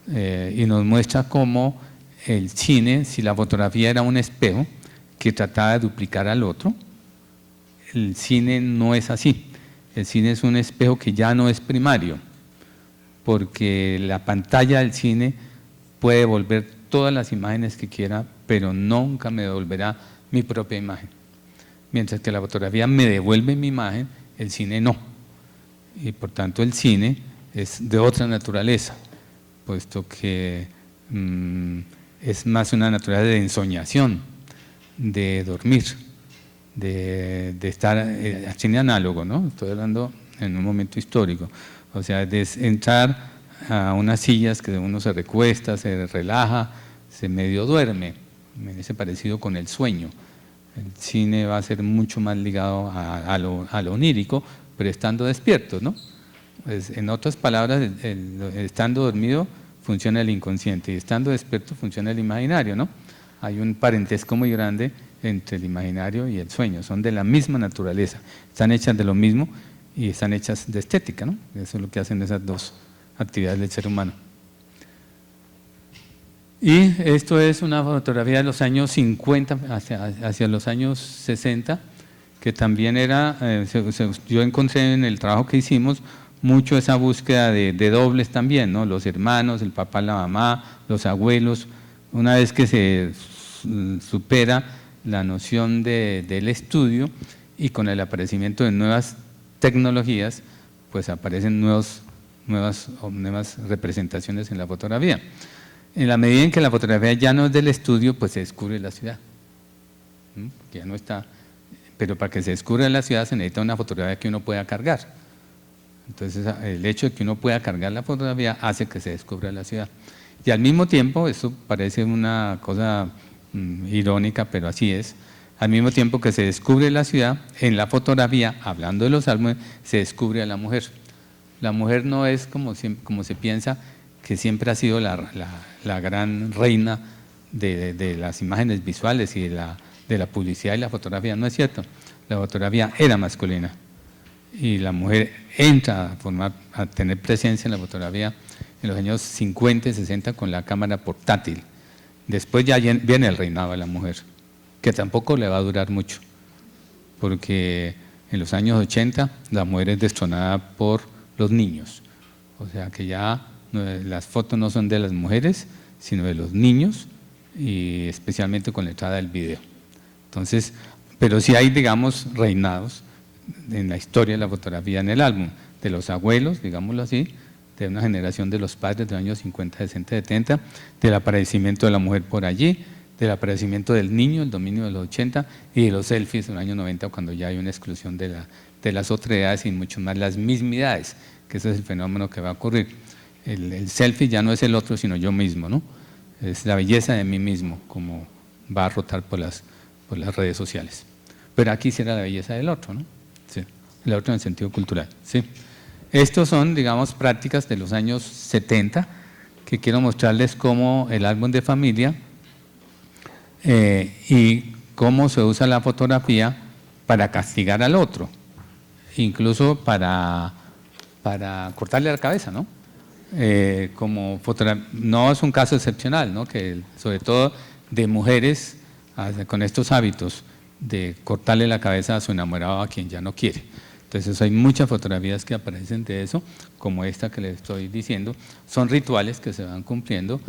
y nos muestra cómo el cine, si la fotografía era un espejo que trataba de duplicar al otro, el cine no es así. El cine es un espejo que ya no es primario, porque la pantalla del cine puede devolver todas las imágenes que quiera, pero nunca me devolverá mi propia imagen. Mientras que la fotografía me devuelve mi imagen, el cine no. Y por tanto el cine es de otra naturaleza, puesto que es más una naturaleza de ensoñación, de dormir, de estar, cine análogo, ¿no? Estoy hablando en un momento histórico, o sea, de entrar a unas sillas que uno se recuesta, se relaja, se medio duerme, me parece parecido con el sueño. El cine va a ser mucho más ligado a lo onírico, pero estando despierto, ¿no? Pues, en otras palabras, estando dormido funciona el inconsciente y estando despierto funciona el imaginario, ¿no? Hay un parentesco muy grande entre el imaginario y el sueño, son de la misma naturaleza, están hechas de lo mismo y están hechas de estética, ¿no? Eso es lo que hacen esas dos actividades del ser humano. Y esto es una fotografía de los años 50 hacia los años 60, que también era, yo encontré en el trabajo que hicimos mucho esa búsqueda de dobles también, ¿no? Los hermanos, el papá, la mamá, los abuelos. Una vez que se supera la noción del estudio y con el aparecimiento de nuevas tecnologías, pues aparecen nuevas representaciones en la fotografía. En la medida en que la fotografía ya no es del estudio, pues se descubre la ciudad, que ya no está, pero para que se descubra la ciudad se necesita una fotografía que uno pueda cargar. Entonces el hecho de que uno pueda cargar la fotografía hace que se descubra la ciudad. Y al mismo tiempo, esto parece una cosa irónica, pero así es, al mismo tiempo que se descubre la ciudad, en la fotografía, hablando de los álbumes, se descubre a la mujer. La mujer no es como se piensa, que siempre ha sido la gran reina de las imágenes visuales y de la publicidad y la fotografía. No es cierto, la fotografía era masculina y la mujer entra a tener presencia en la fotografía en los años 50 y 60 con la cámara portátil. Después ya viene el reinado de la mujer, que tampoco le va a durar mucho, porque en los años 80 la mujer es destronada por los niños, o sea que ya las fotos no son de las mujeres, sino de los niños, y especialmente con la entrada del video. Entonces, pero sí hay, digamos, reinados en la historia de la fotografía en el álbum, de los abuelos, digámoslo así, de una generación de los padres de los años 50, 60, 70, del aparecimiento de la mujer por allí, del aparecimiento del niño, el dominio de los 80, y de los selfies en los años 90, cuando ya hay una exclusión de las otredades y mucho más las mismidades, que ese es el fenómeno que va a ocurrir. El selfie ya no es el otro, sino yo mismo, ¿no? Es la belleza de mí mismo, como va a rotar por las redes sociales. Pero aquí sí era la belleza del otro, ¿no? Sí, el otro en el sentido cultural, ¿sí? Estos son, digamos, prácticas de los años 70, que quiero mostrarles cómo el álbum de familia y cómo se usa la fotografía para castigar al otro, incluso para cortarle la cabeza, ¿no? No es un caso excepcional, ¿no? Que sobre todo de mujeres con estos hábitos de cortarle la cabeza a su enamorado, a quien ya no quiere. Entonces hay muchas fotografías que aparecen de eso, como esta que les estoy diciendo. Son rituales que se van cumpliendo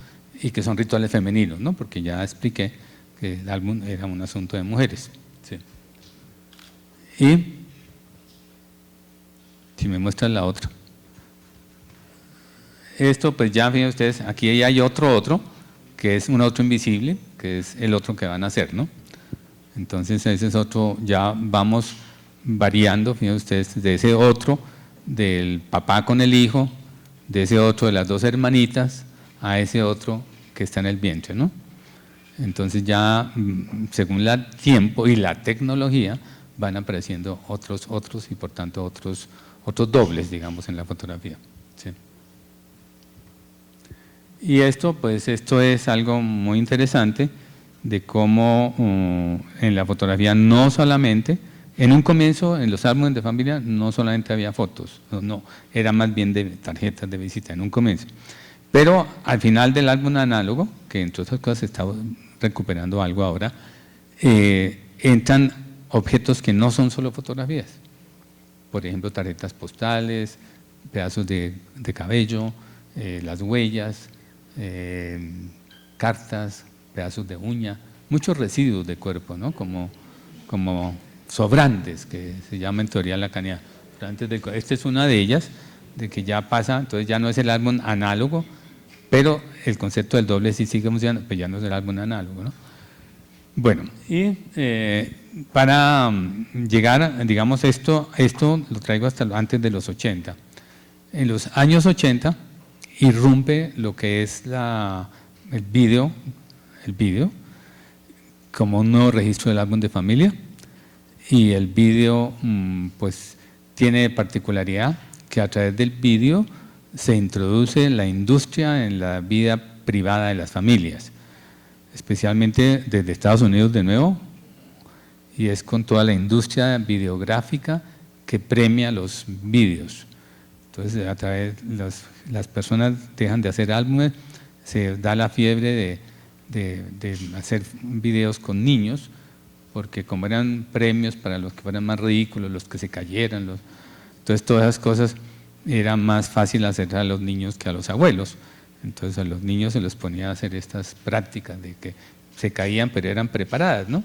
y que son rituales femeninos, ¿no? Porque ya expliqué que el álbum era un asunto de mujeres. ¿Sí? Y si me muestran la otra. Esto, pues ya fíjense ustedes, aquí hay otro, que es un otro invisible, que es el otro que van a hacer, ¿no? Entonces ese es otro, ya vamos variando, fíjense ustedes, de ese otro, del papá con el hijo, de ese otro de las dos hermanitas, a ese otro que está en el vientre, ¿no? Entonces ya, según el tiempo y la tecnología, van apareciendo otros y por tanto otros dobles, digamos, en la fotografía. ¿Sí? Y esto es algo muy interesante de cómo en la fotografía no solamente, en un comienzo en los álbumes de familia no solamente había fotos, no, era más bien de tarjetas de visita en un comienzo. Pero al final del álbum análogo, que entre otras cosas se está recuperando algo ahora, entran objetos que no son solo fotografías. Por ejemplo, tarjetas postales, pedazos de cabello, las huellas, cartas, pedazos de uña, muchos residuos de cuerpo, ¿no? como sobrantes, que se llama en teoría lacaniana. Esta es una de ellas, de que ya pasa, entonces ya no es el álbum análogo, pero el concepto del doble sí sigue funcionando, pero ya no es el álbum análogo, ¿no? Bueno, y para llegar, digamos, esto lo traigo hasta antes de los 80. En los años 80 irrumpe lo que es el vídeo como un nuevo registro del álbum de familia, y el vídeo pues tiene particularidad que a través del vídeo se introduce la industria en la vida privada de las familias, especialmente desde Estados Unidos de nuevo, y es con toda la industria videográfica que premia los vídeos. Entonces, a través las personas dejan de hacer álbumes, se da la fiebre de hacer videos con niños, porque como eran premios para los que fueran más ridículos, los que se cayeran, entonces todas esas cosas era más fácil hacer a los niños que a los abuelos. Entonces a los niños se les ponía a hacer estas prácticas de que se caían pero eran preparadas, ¿no?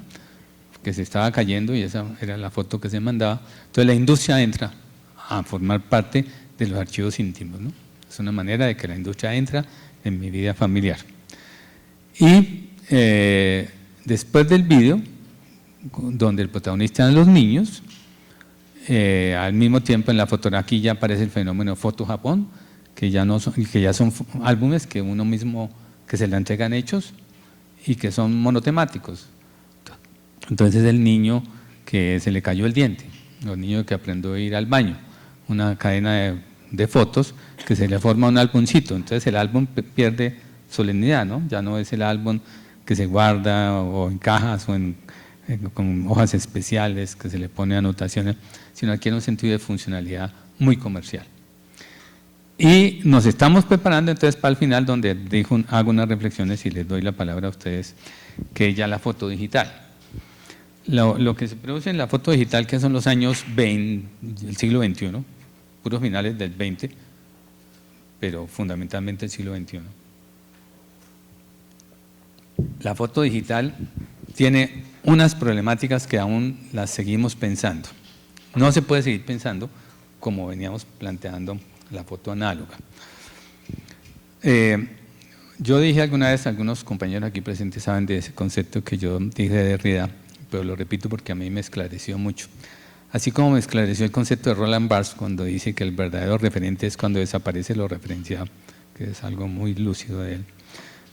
Que se estaba cayendo y esa era la foto que se mandaba. Entonces la industria entra a formar parte de los archivos íntimos, ¿no? Es una manera de que la industria entra en mi vida familiar. Y después del vídeo, donde el protagonista eran los niños, al mismo tiempo en la fotografía aquí ya aparece el fenómeno Foto Japón, que ya son álbumes que uno mismo, que se le entregan hechos y que son monotemáticos. Entonces el niño que se le cayó el diente, los niños que aprendió a ir al baño, una cadena de fotos que se le forma un álbumcito, entonces el álbum pierde solemnidad, ¿no? Ya no es el álbum que se guarda o en cajas o con hojas especiales que se le pone anotaciones, sino adquiere un sentido de funcionalidad muy comercial. Y nos estamos preparando entonces para el final, donde hago unas reflexiones y les doy la palabra a ustedes, que es ya la foto digital. Lo que se produce en la foto digital, que son los años del siglo XXI, puros finales del XX, pero fundamentalmente el siglo XXI. La foto digital tiene unas problemáticas que aún las seguimos pensando. No se puede seguir pensando como veníamos planteando la foto análoga. Yo dije alguna vez, algunos compañeros aquí presentes saben de ese concepto que yo dije de Derrida, pero lo repito porque a mí me esclareció mucho. Así como me esclareció el concepto de Roland Barthes cuando dice que el verdadero referente es cuando desaparece lo referenciado, que es algo muy lúcido de él.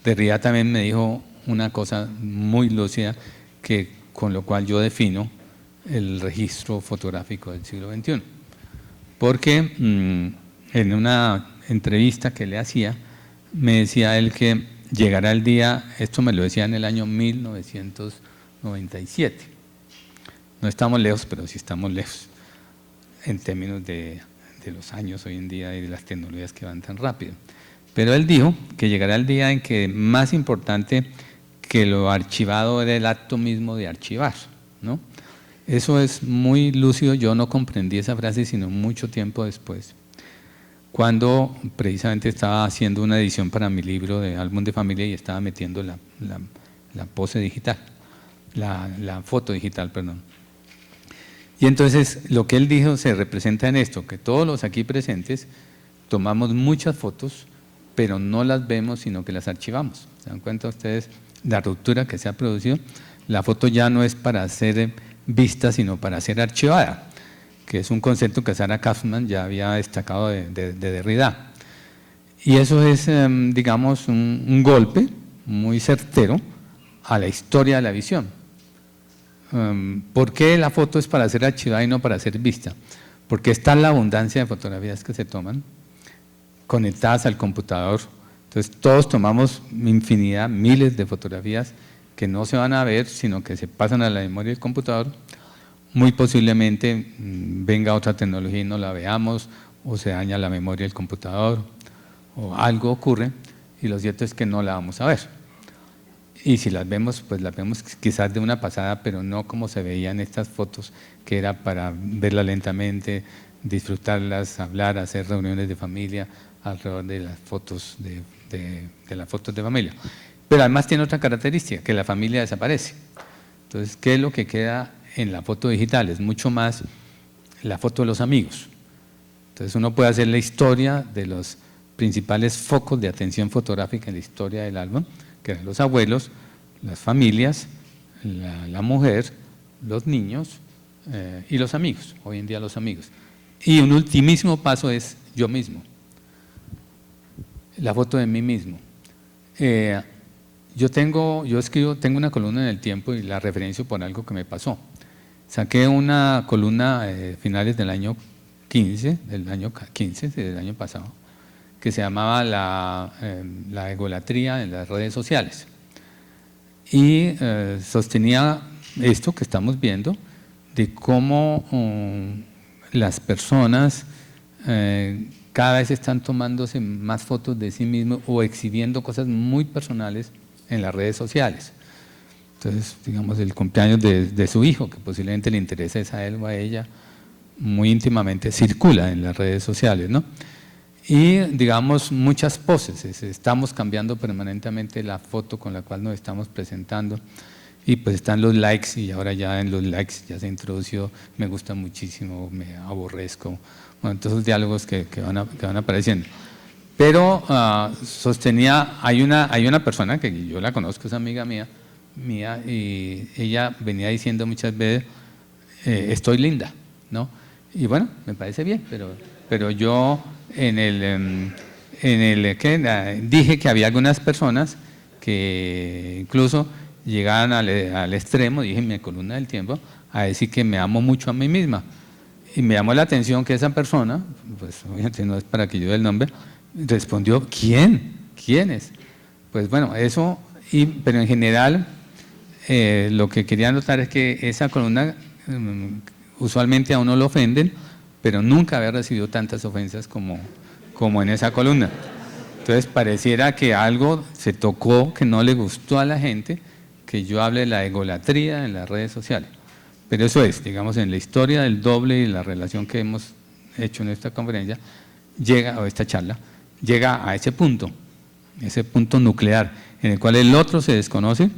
Derrida también me dijo una cosa muy lúcida, con lo cual yo defino el registro fotográfico del siglo XXI. Porque en una entrevista que le hacía, me decía él que llegará el día, esto me lo decía en el año 1997. No estamos lejos, pero sí estamos lejos en términos de los años hoy en día y de las tecnologías que van tan rápido. Pero él dijo que llegará el día en que más importante que lo archivado era el acto mismo de archivar, ¿no? Eso es muy lúcido, yo no comprendí esa frase sino mucho tiempo después, cuando precisamente estaba haciendo una edición para mi libro de álbum de familia y estaba metiendo la pose digital, la foto digital, perdón. Y entonces lo que él dijo se representa en esto, que todos los aquí presentes tomamos muchas fotos, pero no las vemos sino que las archivamos. ¿Se dan cuenta ustedes la ruptura que se ha producido? La foto ya no es para ser vista sino para ser archivada. que es un concepto que Sarah Kaufman ya había destacado de Derrida. Y eso es, digamos, un golpe muy certero a la historia de la visión. ¿Por qué la foto es para ser archivada y no para ser vista? Porque está la abundancia de fotografías que se toman conectadas al computador. Entonces todos tomamos infinidad, miles de fotografías que no se van a ver, sino que se pasan a la memoria del computador. Muy posiblemente venga otra tecnología y no la veamos, o se daña la memoria del computador, o algo ocurre, y lo cierto es que no la vamos a ver. Y si las vemos, pues las vemos quizás de una pasada, pero no como se veían estas fotos, que era para verlas lentamente, disfrutarlas, hablar, hacer reuniones de familia alrededor de las fotos de las fotos de familia. Pero además tiene otra característica, que la familia desaparece. Entonces, ¿qué es lo que queda en la foto digital? Es mucho más la foto de los amigos. Entonces uno puede hacer la historia de los principales focos de atención fotográfica en la historia del álbum, que eran los abuelos, las familias, la mujer, los niños y los amigos, hoy en día los amigos. Y un ultimísimo paso es yo mismo, la foto de mí mismo. Tengo una columna en El Tiempo y la referencio por algo que me pasó. Saqué una columna finales del año 15, del año pasado, que se llamaba la egolatría en las redes sociales. Y sostenía esto que estamos viendo, de cómo las personas cada vez están tomándose más fotos de sí mismos o exhibiendo cosas muy personales en las redes sociales. Entonces, digamos, el cumpleaños de su hijo, que posiblemente le interesa a él o a ella, muy íntimamente circula en las redes sociales, ¿no? Y, digamos, muchas poses, estamos cambiando permanentemente la foto con la cual nos estamos presentando, y pues están los likes, y ahora ya en los likes ya se introdució, me gusta muchísimo, me aborrezco, bueno, todos esos diálogos que van apareciendo. Pero sostenía, hay una persona que yo la conozco, es amiga mía, y ella venía diciendo muchas veces, estoy linda, ¿no? Y bueno, me parece bien, pero yo dije que había algunas personas que incluso llegaban al extremo, dije en mi columna del Tiempo, a decir que me amo mucho a mí misma. Y me llamó la atención que esa persona, pues obviamente no es para que yo dé el nombre, respondió, ¿quién? ¿Quién es? Pues bueno, eso, pero en general lo que quería notar es que esa columna usualmente a uno lo ofenden, pero nunca había recibido tantas ofensas como en esa columna. Entonces pareciera que algo se tocó que no le gustó a la gente, que yo hable de la egolatría en las redes sociales. Pero eso es, digamos, en la historia del doble y la relación que hemos hecho en esta conferencia, o esta charla, llega a ese punto nuclear, en el cual el otro se desconoce.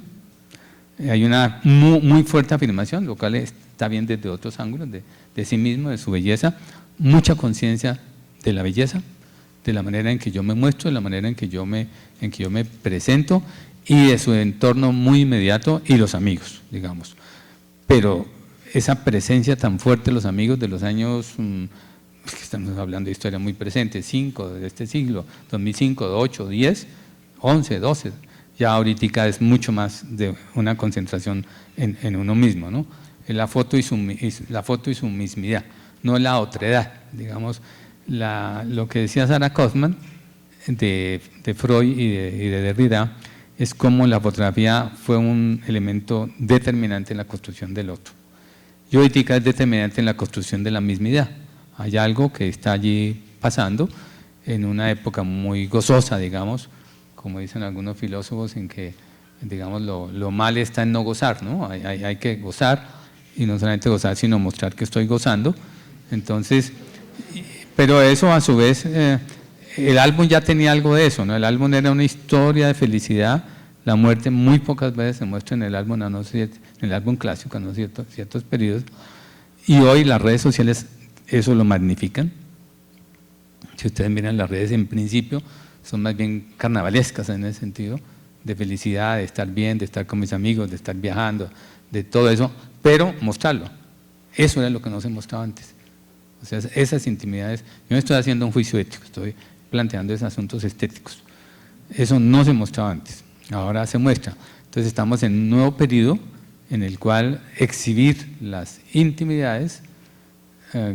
Hay una muy fuerte afirmación, lo cual está bien desde otros ángulos, de sí mismo, de su belleza, mucha conciencia de la belleza, de la manera en que yo me muestro, de la manera en que yo me presento, y de su entorno muy inmediato y los amigos, digamos. Pero esa presencia tan fuerte de los amigos de los años, estamos hablando de historia muy presente, 5 de este siglo, 2005, 8, 10, 11, 12, ya ahorita es mucho más de una concentración en uno mismo, ¿no? La foto y su mismidad, no la otredad, digamos, lo que decía Sarah Kaufman de Freud y de Derrida, es como la fotografía fue un elemento determinante en la construcción del otro. Y ahorita es determinante en la construcción de la mismidad. Hay algo que está allí pasando en una época muy gozosa, digamos, como dicen algunos filósofos, en que, digamos, lo mal está en no gozar, ¿no? Hay que gozar, y no solamente gozar, sino mostrar que estoy gozando. Entonces, pero eso a su vez, el álbum ya tenía algo de eso, ¿no? El álbum era una historia de felicidad. La muerte muy pocas veces se muestra en el álbum, en el álbum clásico, ¿no? Ciertos periodos. Y hoy las redes sociales eso lo magnifican. Si ustedes miran las redes, en principio son más bien carnavalescas en ese sentido, de felicidad, de estar bien, de estar con mis amigos, de estar viajando, de todo eso, pero mostrarlo. Eso era lo que no se mostraba antes. O sea, esas intimidades, yo no estoy haciendo un juicio ético, estoy planteando esos asuntos estéticos. Eso no se mostraba antes, ahora se muestra. Entonces estamos en un nuevo periodo en el cual exhibir las intimidades,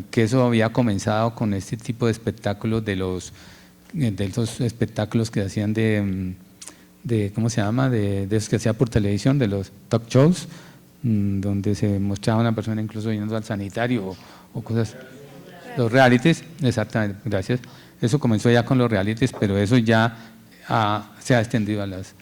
que eso había comenzado con este tipo de espectáculos de esos espectáculos que hacían ¿cómo se llama? De esos que hacía por televisión, de los talk shows, donde se mostraba una persona incluso yendo al sanitario o cosas. Los realities, exactamente, gracias. Eso comenzó ya con los realities, pero eso ya se ha extendido a las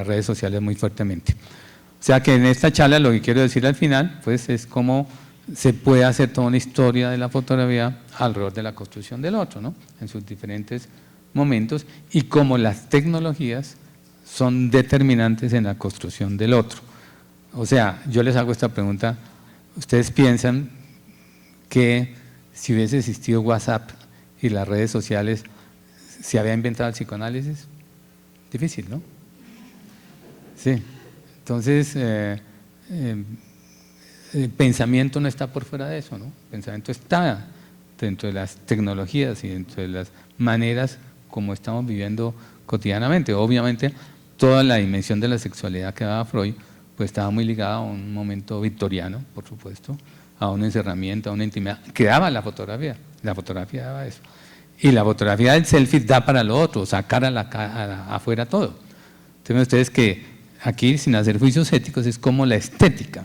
redes sociales muy fuertemente. O sea que en esta charla lo que quiero decir al final, pues es cómo se puede hacer toda una historia de la fotografía alrededor de la construcción del otro, ¿no? En sus diferentes momentos, y cómo las tecnologías son determinantes en la construcción del otro. O sea, yo les hago esta pregunta, ¿ustedes piensan que si hubiese existido WhatsApp y las redes sociales, se había inventado el psicoanálisis? Difícil, ¿no? Sí. Entonces, el pensamiento no está por fuera de eso, ¿no? El pensamiento está dentro de las tecnologías y dentro de las maneras como estamos viviendo cotidianamente. Obviamente, toda la dimensión de la sexualidad que daba Freud, pues estaba muy ligada a un momento victoriano, por supuesto, a un encerramiento, a una intimidad, que daba la fotografía daba eso. Y la fotografía del selfie da para lo otro, sacar afuera todo. Entonces ustedes que aquí, sin hacer juicios éticos, es como la estética.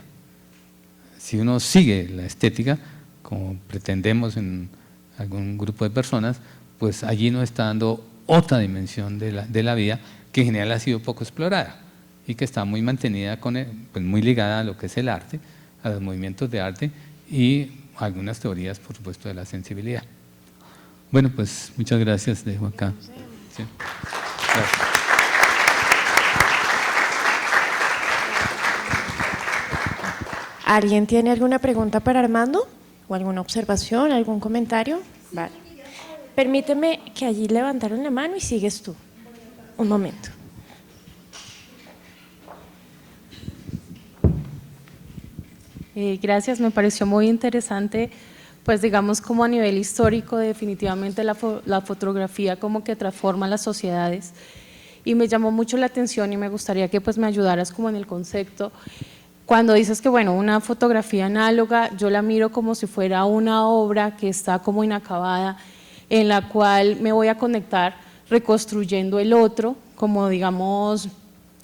Si uno sigue la estética, como pretendemos en algún grupo de personas, pues allí nos está dando otra dimensión de la vida que en general ha sido poco explorada y que está muy mantenida, pues muy ligada a lo que es el arte, a los movimientos de arte y algunas teorías, por supuesto, de la sensibilidad. Bueno, pues muchas gracias, dejo acá. Sí. Gracias. ¿Alguien tiene alguna pregunta para Armando? ¿O alguna observación, algún comentario? Vale. Permíteme que allí levantaron la mano y sigues tú. Un momento. Gracias, me pareció muy interesante, pues digamos como a nivel histórico definitivamente la fotografía como que transforma las sociedades y me llamó mucho la atención y me gustaría que pues me ayudaras como en el concepto. Cuando dices que bueno, una fotografía análoga, yo la miro como si fuera una obra que está como inacabada, en la cual me voy a conectar reconstruyendo el otro, como digamos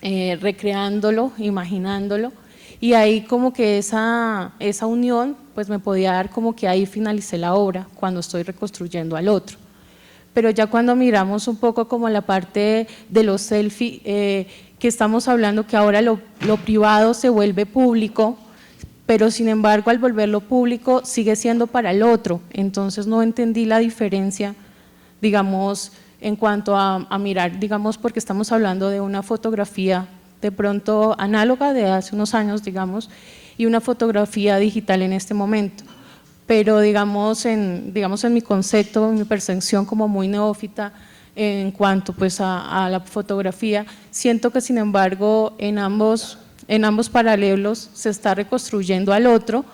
recreándolo, imaginándolo, y ahí como que esa unión pues me podía dar como que ahí finalicé la obra cuando estoy reconstruyendo al otro. Pero ya cuando miramos un poco como la parte de los selfies, que estamos hablando que ahora lo privado se vuelve público, pero sin embargo al volverlo público sigue siendo para el otro, entonces no entendí la diferencia, digamos, en cuanto a mirar, digamos, porque estamos hablando de una fotografía de pronto análoga de hace unos años, digamos, y una fotografía digital en este momento. Pero digamos en mi concepto, en mi percepción como muy neófita en cuanto pues a la fotografía, siento que sin embargo en ambos paralelos se está reconstruyendo al otro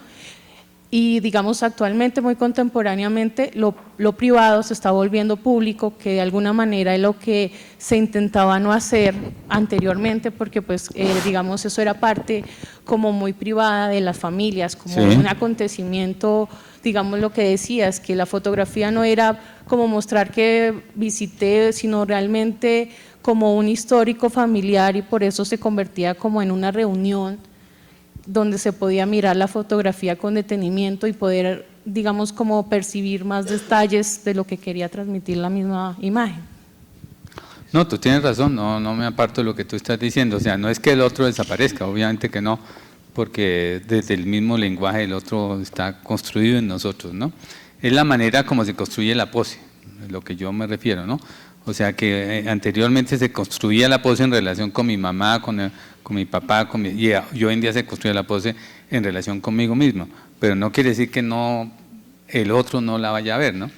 y digamos actualmente, muy contemporáneamente, lo privado se está volviendo público, que de alguna manera es lo que se intentaba no hacer anteriormente, porque pues digamos eso era parte como muy privada de las familias, como sí, un acontecimiento, digamos lo que decías, que la fotografía no era como mostrar que visité, sino realmente como un histórico familiar y por eso se convertía como en una reunión donde se podía mirar la fotografía con detenimiento y poder, digamos, como percibir más detalles de lo que quería transmitir la misma imagen. No, tú tienes razón, no me aparto de lo que tú estás diciendo, o sea, no es que el otro desaparezca, obviamente que no, porque desde el mismo lenguaje el otro está construido en nosotros, ¿no? Es la manera como se construye la pose, es lo que yo me refiero, ¿no? O sea que anteriormente se construía la pose en relación con mi mamá, con mi papá, y hoy en día se construye la pose en relación conmigo mismo, pero no quiere decir que el otro no la vaya a ver, ¿no?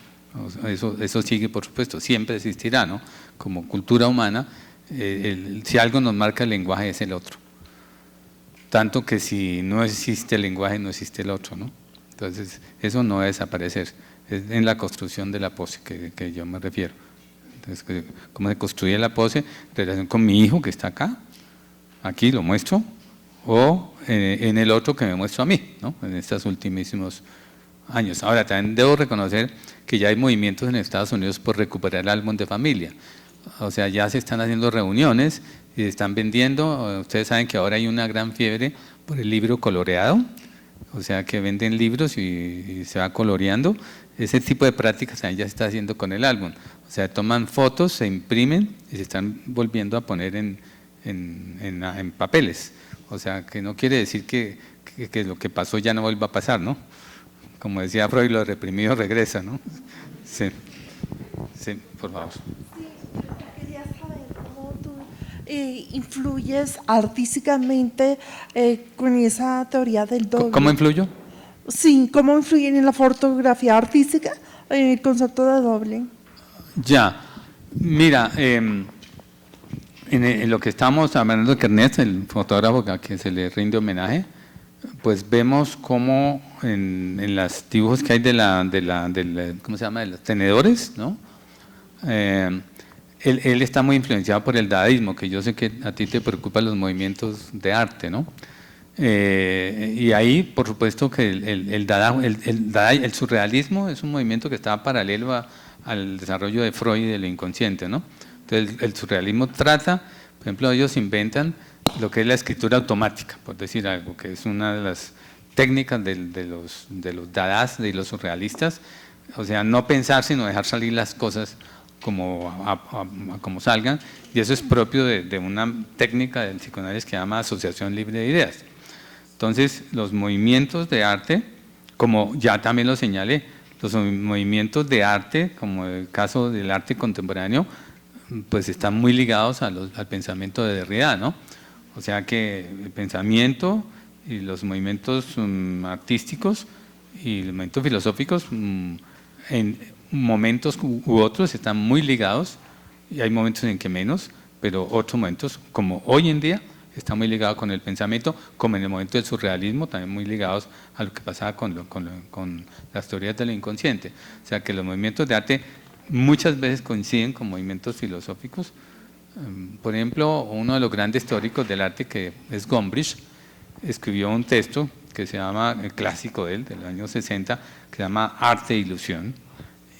Eso sigue, por supuesto, siempre existirá, ¿no? Como cultura humana, si algo nos marca el lenguaje es el otro. Tanto que si no existe el lenguaje, no existe el otro, ¿no? Entonces, eso no va a desaparecer. es en la construcción de la pose que yo me refiero. Entonces, cómo se construye la pose en relación con mi hijo que está acá, aquí lo muestro, o en el otro que me muestro a mí, ¿no? En estos ultimísimos años. Ahora, también debo reconocer que ya hay movimientos en Estados Unidos por recuperar el álbum de familia. O sea, ya se están haciendo reuniones y se están vendiendo. Ustedes saben que ahora hay una gran fiebre por el libro coloreado, o sea, que venden libros y se va coloreando. Ese tipo de prácticas también ya se está haciendo con el álbum. O sea, toman fotos, se imprimen y se están volviendo a poner en papeles. O sea, que no quiere decir que lo que pasó ya no vuelva a pasar, ¿no? Como decía Freud, lo reprimido regresa, ¿no? Sí, sí, por favor. Quería saber cómo tú influyes artísticamente con esa teoría del doble. ¿Cómo influyo? Sí, ¿cómo influyen en la fotografía artística en el concepto de doble? Ya, mira, en lo que estamos hablando de Ernest, el fotógrafo a quien se le rinde homenaje, pues vemos cómo en los dibujos que hay ¿cómo se llama?, de los tenedores, ¿no? Él está muy influenciado por el dadaísmo, que yo sé que a ti te preocupan los movimientos de arte, ¿no? Y ahí, por supuesto, que el surrealismo es un movimiento que está paralelo al desarrollo de Freud y del inconsciente, ¿no? Entonces, el surrealismo trata, por ejemplo, ellos inventan lo que es la escritura automática, por decir algo, que es una de las técnicas de los dadás, de los surrealistas, o sea, no pensar, sino dejar salir las cosas como salgan, y eso es propio de una técnica del psicoanálisis que se llama asociación libre de ideas. Entonces, los movimientos de arte, como ya también lo señalé, los movimientos de arte, como el caso del arte contemporáneo, pues están muy ligados al pensamiento de Derrida, ¿no? O sea que el pensamiento y los movimientos artísticos y los movimientos filosóficos en momentos u otros están muy ligados, y hay momentos en que menos, pero otros momentos, como hoy en día, están muy ligados con el pensamiento, como en el momento del surrealismo, también muy ligados a lo que pasaba con las teorías del inconsciente. O sea que los movimientos de arte muchas veces coinciden con movimientos filosóficos. Por ejemplo, uno de los grandes teóricos del arte, que es Gombrich, escribió un texto que se llama, el clásico de él, del año 60, que se llama Arte e Ilusión,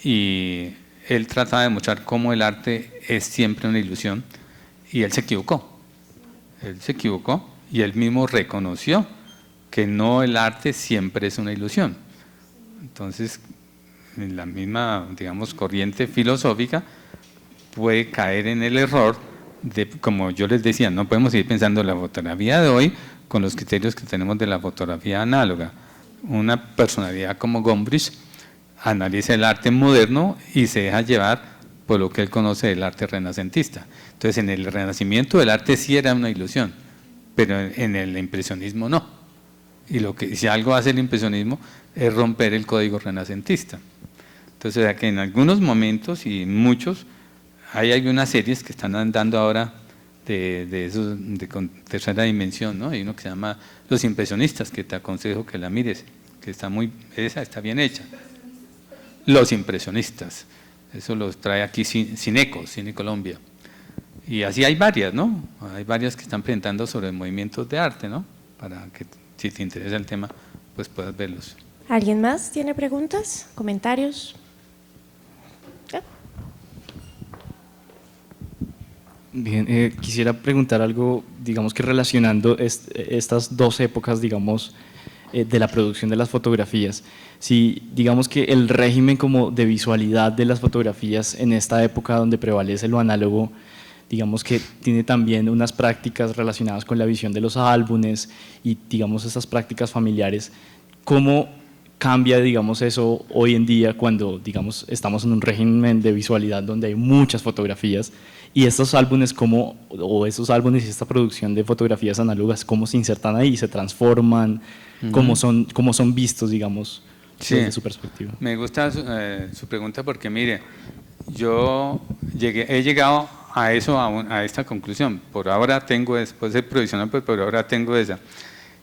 y él trata de demostrar cómo el arte es siempre una ilusión, y él se equivocó. Él se equivocó y él mismo reconoció que no, el arte siempre es una ilusión. Entonces, en la misma, digamos, corriente filosófica puede caer en el error de, como yo les decía, no podemos seguir pensando la fotografía de hoy con los criterios que tenemos de la fotografía análoga. Una personalidad como Gombrich analiza el arte moderno y se deja llevar por lo que él conoce del arte renacentista. Entonces, en el Renacimiento el arte sí era una ilusión, pero en el impresionismo no. Y si algo hace el impresionismo es romper el código renacentista. Entonces, o sea que en algunos momentos y muchos, hay unas series que están andando ahora de tercera dimensión, ¿no? Hay uno que se llama Los Impresionistas, que te aconsejo que la mires, que esa está bien hecha. Los Impresionistas, eso los trae aquí Cine Colombia. Y así hay varias, ¿no? Hay varias que están presentando sobre movimientos de arte, ¿no? Para que, si te interesa el tema, pues puedas verlos. ¿Alguien más tiene preguntas, comentarios? ¿Ya? Bien, quisiera preguntar algo, digamos que relacionando estas dos épocas, digamos, de la producción de las fotografías. Si digamos que el régimen como de visualidad de las fotografías en esta época donde prevalece lo análogo, digamos que tiene también unas prácticas relacionadas con la visión de los álbumes y digamos esas prácticas familiares, ¿cómo cambia, digamos, eso hoy en día cuando, digamos, estamos en un régimen de visualidad donde hay muchas fotografías y estos álbumes, o esos álbumes y esta producción de fotografías análogas, cómo se insertan ahí, se transforman, cómo son vistos, digamos, desde su perspectiva? Me gusta su pregunta porque, mire, yo he llegado a esta conclusión. Por ahora tengo, después de provisional, pues por ahora tengo esa,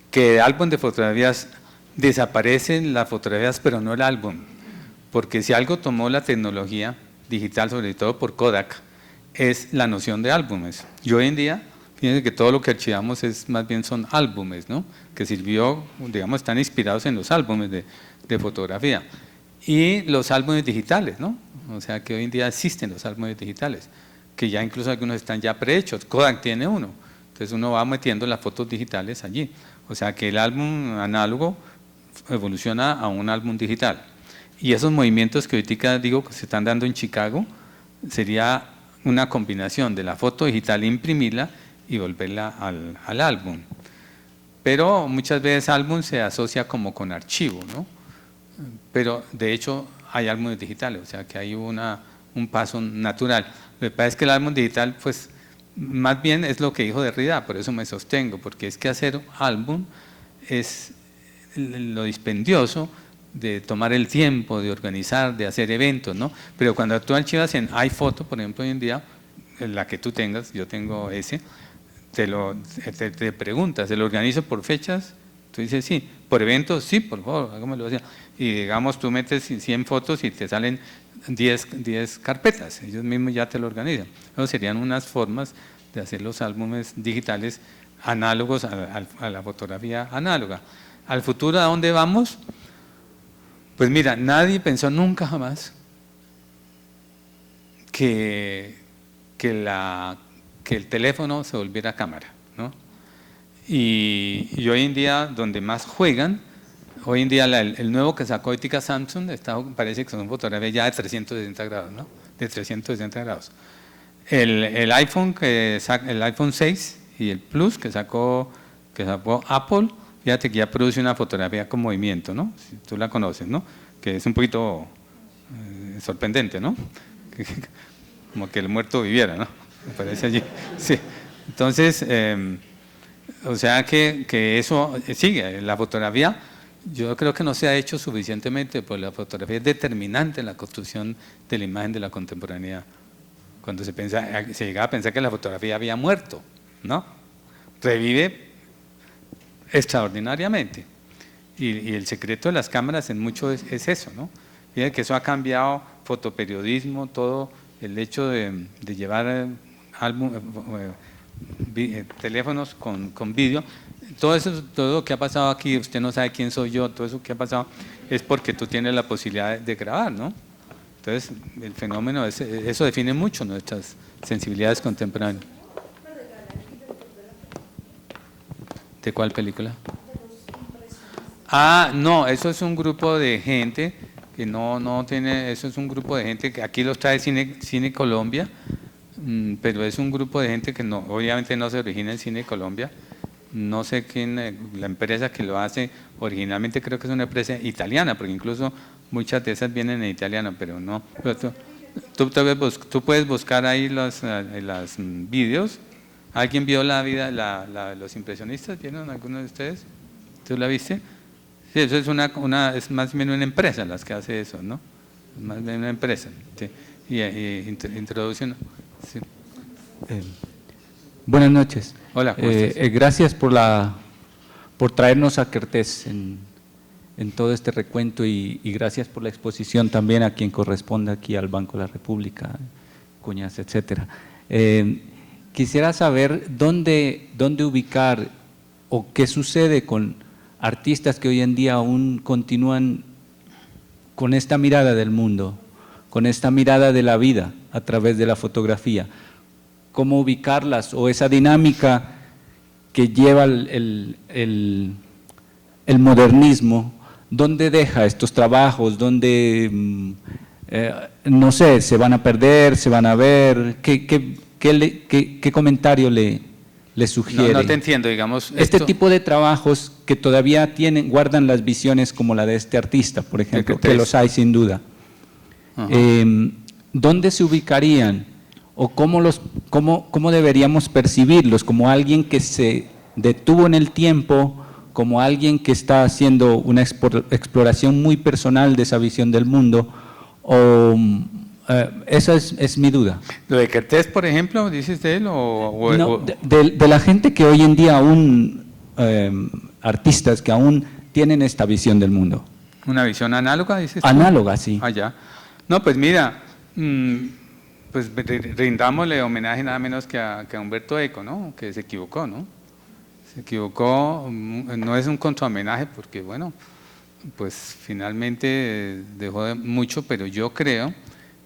que el álbum de fotografías desaparecen las fotografías, pero no el álbum, porque si algo tomó la tecnología digital, sobre todo por Kodak, es la noción de álbumes. Y hoy en día, fíjense que todo lo que archivamos más bien son álbumes, ¿no? Que sirvió, digamos, están inspirados en los álbumes de fotografía. Y los álbumes digitales, ¿no? O sea que hoy en día existen los álbumes digitales, que ya incluso algunos están ya prehechos. Kodak tiene uno, entonces uno va metiendo las fotos digitales allí. O sea que el álbum análogo evoluciona a un álbum digital. Y esos movimientos que ahorita digo que se están dando en Chicago, sería una combinación de la foto digital, imprimirla y volverla al álbum. Pero muchas veces álbum se asocia como con archivo, ¿no? Pero de hecho hay álbumes digitales, o sea que hay un paso natural. Lo que pasa es que el álbum digital, pues, más bien es lo que dijo Derrida, por eso me sostengo, porque es que hacer álbum es lo dispendioso de tomar el tiempo, de organizar, de hacer eventos, ¿no? Pero cuando tú archivas en iPhoto, por ejemplo, hoy en día, la que tú tengas, yo tengo ese, te preguntas, ¿se lo organizo por fechas? Tú dices sí. ¿Por eventos? Sí, por favor, hágamelo así. Y digamos, tú metes 100 fotos y te salen 10 carpetas, ellos mismos ya te lo organizan. Esas serían unas formas de hacer los álbumes digitales análogos a la fotografía análoga. ¿Al futuro a dónde vamos? Pues mira, nadie pensó nunca jamás que el teléfono se volviera cámara, ¿no? Y hoy en día, donde más juegan, hoy en día el nuevo que sacó ahorita Samsung, parece que son fotografías ya de 360 grados, ¿no? De 360 grados. El iPhone 6 y el Plus que sacó Apple, fíjate que ya produce una fotografía con movimiento, ¿no? Si tú la conoces, ¿no? Que es un poquito sorprendente, ¿no? Como que el muerto viviera, ¿no? Me parece allí. Sí. Entonces, o sea que eso sigue. La fotografía, yo creo que no se ha hecho suficientemente, porque la fotografía es determinante en la construcción de la imagen de la contemporaneidad. Cuando se llegaba a pensar que la fotografía había muerto, ¿no? Revive extraordinariamente. Y el secreto de las cámaras en mucho es eso, ¿no? Fíjense que eso ha cambiado fotoperiodismo, todo el hecho de llevar teléfonos con vídeo. Todo lo que ha pasado aquí, usted no sabe quién soy yo, todo eso que ha pasado es porque tú tienes la posibilidad de grabar, ¿no? Entonces, el fenómeno, eso define mucho nuestras sensibilidades contemporáneas. ¿De cuál película? Ah, no, eso es un grupo de gente que no tiene, eso es un grupo de gente que aquí los trae Cine Colombia, pero es un grupo de gente que obviamente no se origina en Cine Colombia. No sé quién, la empresa que lo hace originalmente creo que es una empresa italiana, porque incluso muchas de esas vienen en italiano, pero no. Pero tú puedes buscar ahí los vídeos. ¿Alguien vio la vida los impresionistas? ¿Vieron alguno de ustedes? ¿Tú la viste? Sí, eso es más bien una empresa las que hace eso, ¿no? Más bien una empresa. Sí. Y introducen. Sí. Buenas noches. Hola, ¿cómo estás? Gracias por traernos a Kertész en todo este recuento y gracias por la exposición también a quien corresponde aquí al Banco de la República, Cuñas, etcétera. Quisiera saber dónde ubicar o qué sucede con artistas que hoy en día aún continúan con esta mirada del mundo, con esta mirada de la vida a través de la fotografía. ¿Cómo ubicarlas? O esa dinámica que lleva el modernismo, ¿dónde deja estos trabajos? ¿Dónde, no sé, se van a perder, se van a ver? ¿Qué comentario le sugiere? No te entiendo, digamos. Este tipo de trabajos que todavía guardan las visiones como la de este artista, por ejemplo, que los hay sin duda. ¿Dónde se ubicarían? ¿O cómo deberíamos percibirlos? ¿Como alguien que se detuvo en el tiempo? ¿Como alguien que está haciendo una exploración muy personal de esa visión del mundo? ¿O esa es mi duda? ¿Lo de Kertész, por ejemplo, dices de él? No, de la gente que hoy en día aún, artistas que aún tienen esta visión del mundo. Una visión análoga, dices tú. Análoga, sí. Allá. No, pues mira, pues rindámosle homenaje nada menos que a Humberto Eco, ¿no? Que se equivocó, ¿no? Se equivocó, no es un contrahomenaje porque, bueno, pues finalmente dejó mucho, pero yo creo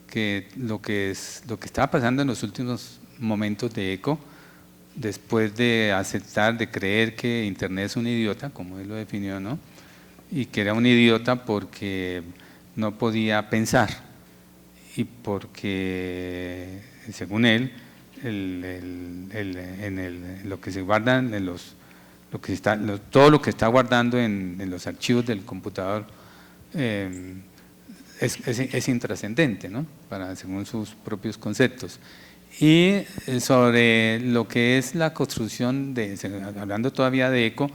que lo que estaba pasando en los últimos momentos de Eco, después de aceptar, de creer que Internet es un idiota, como él lo definió, ¿no? Y que era un idiota porque no podía pensar y porque, según él, lo que se guardan en todo lo que está guardando en los archivos del computador es intrascendente, ¿no? Según sus propios conceptos. Y sobre lo que es la construcción, hablando todavía de Eco,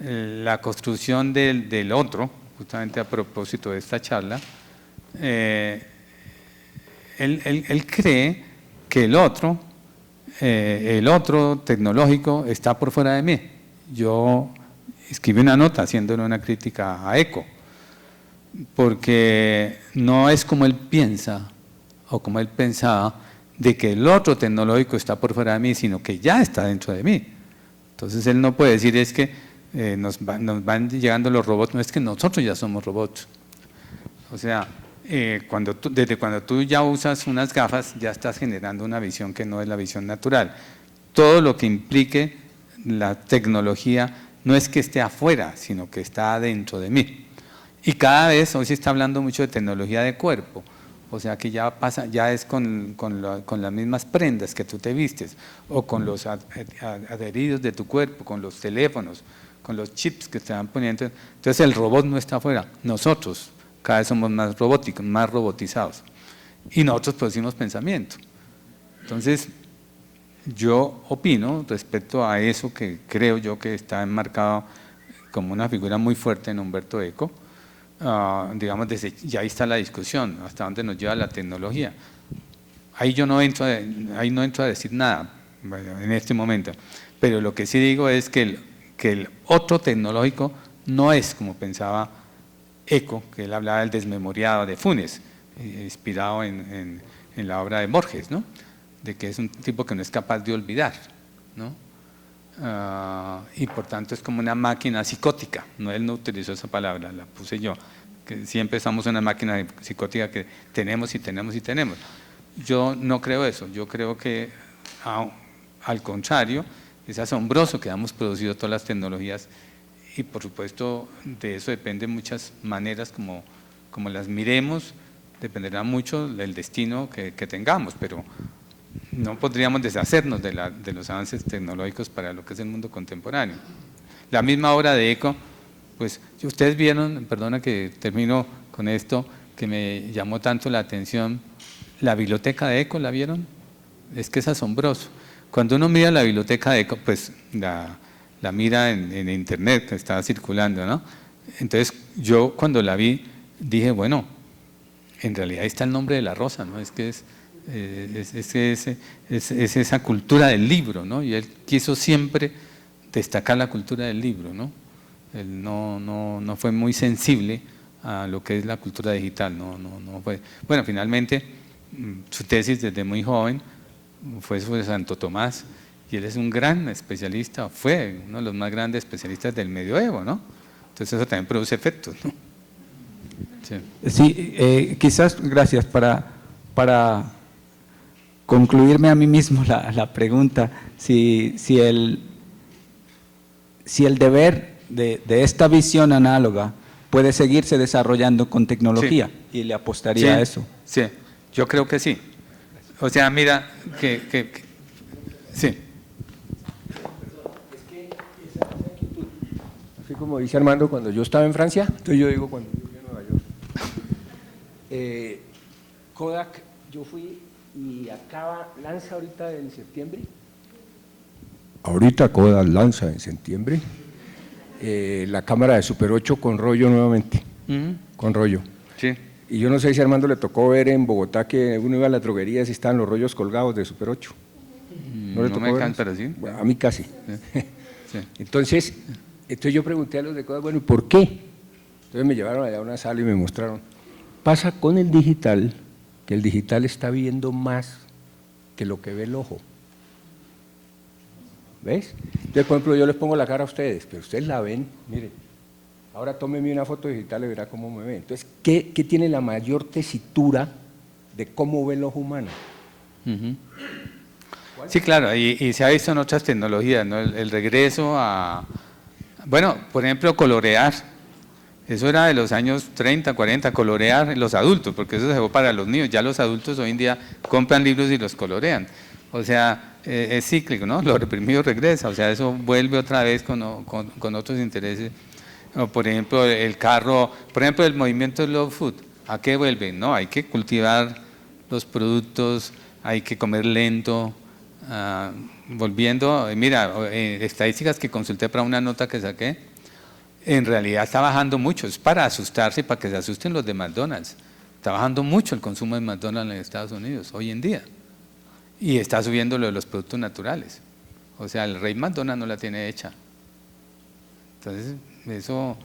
la construcción del otro, justamente a propósito de esta charla, él cree que el otro tecnológico está por fuera de mí. Yo escribí una nota haciéndole una crítica a Eco, porque no es como él piensa o como él pensaba de que el otro tecnológico está por fuera de mí, sino que ya está dentro de mí. Entonces él no puede decir es que nos van llegando los robots, no es que nosotros ya somos robots. O sea, desde cuando tú ya usas unas gafas, ya estás generando una visión que no es la visión natural. Todo lo que implique la tecnología no es que esté afuera, sino que está dentro de mí. Y cada vez, hoy se está hablando mucho de tecnología de cuerpo, o sea que ya es con las mismas prendas que tú te vistes, o con los adheridos de tu cuerpo, con los teléfonos, con los chips que te van poniendo. Entonces el robot no está afuera, nosotros cada vez somos más robóticos, más robotizados, y nosotros producimos pensamiento. Entonces yo opino respecto a eso que creo yo que está enmarcado como una figura muy fuerte en Humberto Eco. Digamos, ya ahí está la discusión, hasta dónde nos lleva la tecnología. Ahí yo no entro a decir nada en este momento, pero lo que sí digo es que el otro tecnológico no es como pensaba Eco, que él hablaba del desmemoriado de Funes, inspirado en la obra de Borges, ¿no? De que es un tipo que no es capaz de olvidar, ¿no? Y por tanto es como una máquina psicótica, no, él no utilizó esa palabra, la puse yo, que siempre somos una máquina psicótica que tenemos y tenemos y tenemos. Yo no creo eso, yo creo que al contrario, es asombroso que hemos producido todas las tecnologías y por supuesto de eso depende muchas maneras como las miremos, dependerá mucho del destino que tengamos, pero no podríamos deshacernos de los avances tecnológicos para lo que es el mundo contemporáneo. La misma obra de Eco, pues ustedes vieron, perdona que termino con esto, que me llamó tanto la atención, la biblioteca de Eco, ¿la vieron? Es que es asombroso. Cuando uno mira la biblioteca de Eco, pues la mira en internet que está circulando, ¿no? Entonces yo cuando la vi dije, bueno, en realidad ahí está el nombre de la rosa, ¿no? Es que es esa cultura del libro, ¿no? Y él quiso siempre destacar la cultura del libro, ¿no? Él no fue muy sensible a lo que es la cultura digital, no fue. Bueno, finalmente su tesis desde muy joven fue sobre Santo Tomás y él es un gran especialista, fue uno de los más grandes especialistas del medioevo, ¿no? Entonces eso también produce efectos, ¿no? Sí, quizás, gracias, para concluirme a mí mismo la pregunta, si el deber de esta visión análoga puede seguirse desarrollando con tecnología, sí, y le apostaría a eso. Sí, yo creo que sí. O sea, mira, sí. Así como dice Armando, cuando yo estaba en Francia, entonces yo digo cuando yo fui a Nueva York. Kodak, yo fui y lanza ahorita en septiembre. Ahorita Kodak lanza en septiembre la cámara de Super 8 con rollo nuevamente, con rollo. Sí. Y yo no sé si a Armando le tocó ver en Bogotá que uno iba a las droguerías y estaban los rollos colgados de Super 8. ¿No le tocó me encanta, pero sí. Bueno, a mí casi. Sí. Entonces yo pregunté a los de Kodak, bueno, ¿y por qué? Entonces me llevaron allá a una sala y me mostraron. Pasa con el digital, que el digital está viendo más que lo que ve el ojo. ¿Ves? Entonces, por ejemplo, yo les pongo la cara a ustedes, pero ustedes la ven, miren. Ahora tómeme una foto digital y verá cómo me ve. Entonces, ¿qué tiene la mayor tesitura de cómo ve el ojo humano? Sí, claro, y se ha visto en otras tecnologías, ¿no? El regreso a, bueno, por ejemplo, colorear. Eso era de los años 30, 40, colorear los adultos, porque eso se dejó para los niños. Ya los adultos hoy en día compran libros y los colorean. O sea, es cíclico, ¿no? Lo reprimido regresa, o sea, eso vuelve otra vez con otros intereses. O por ejemplo, el carro, por ejemplo, el movimiento Slow Food, ¿a qué vuelve? No, hay que cultivar los productos, hay que comer lento. Volviendo, mira, estadísticas que consulté para una nota que saqué, en realidad está bajando mucho, es para asustarse, para que se asusten los de McDonald's. Está bajando mucho el consumo de McDonald's en Estados Unidos hoy en día. Y está subiendo lo de los productos naturales. O sea, el rey McDonald's no la tiene hecha. Entonces, eso,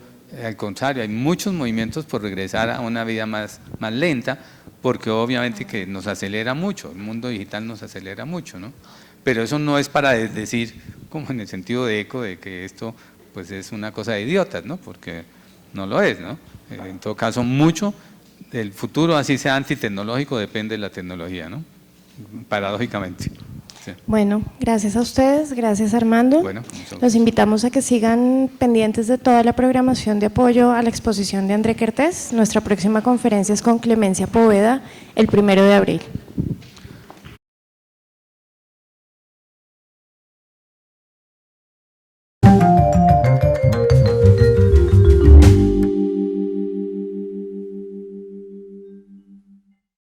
al contrario, hay muchos movimientos por regresar a una vida más lenta, porque obviamente que nos acelera mucho, el mundo digital nos acelera mucho, ¿no? Pero eso no es para decir, como en el sentido de eco, de que esto pues es una cosa de idiotas, ¿no? Porque no lo es, ¿no? En todo caso, mucho del futuro, así sea antitecnológico, depende de la tecnología, ¿no? Paradójicamente. Sí. Bueno, gracias a ustedes, gracias Armando. Bueno, los invitamos a que sigan pendientes de toda la programación de apoyo a la exposición de André Kertész. Nuestra próxima conferencia es con Clemencia Poveda el 1 de abril.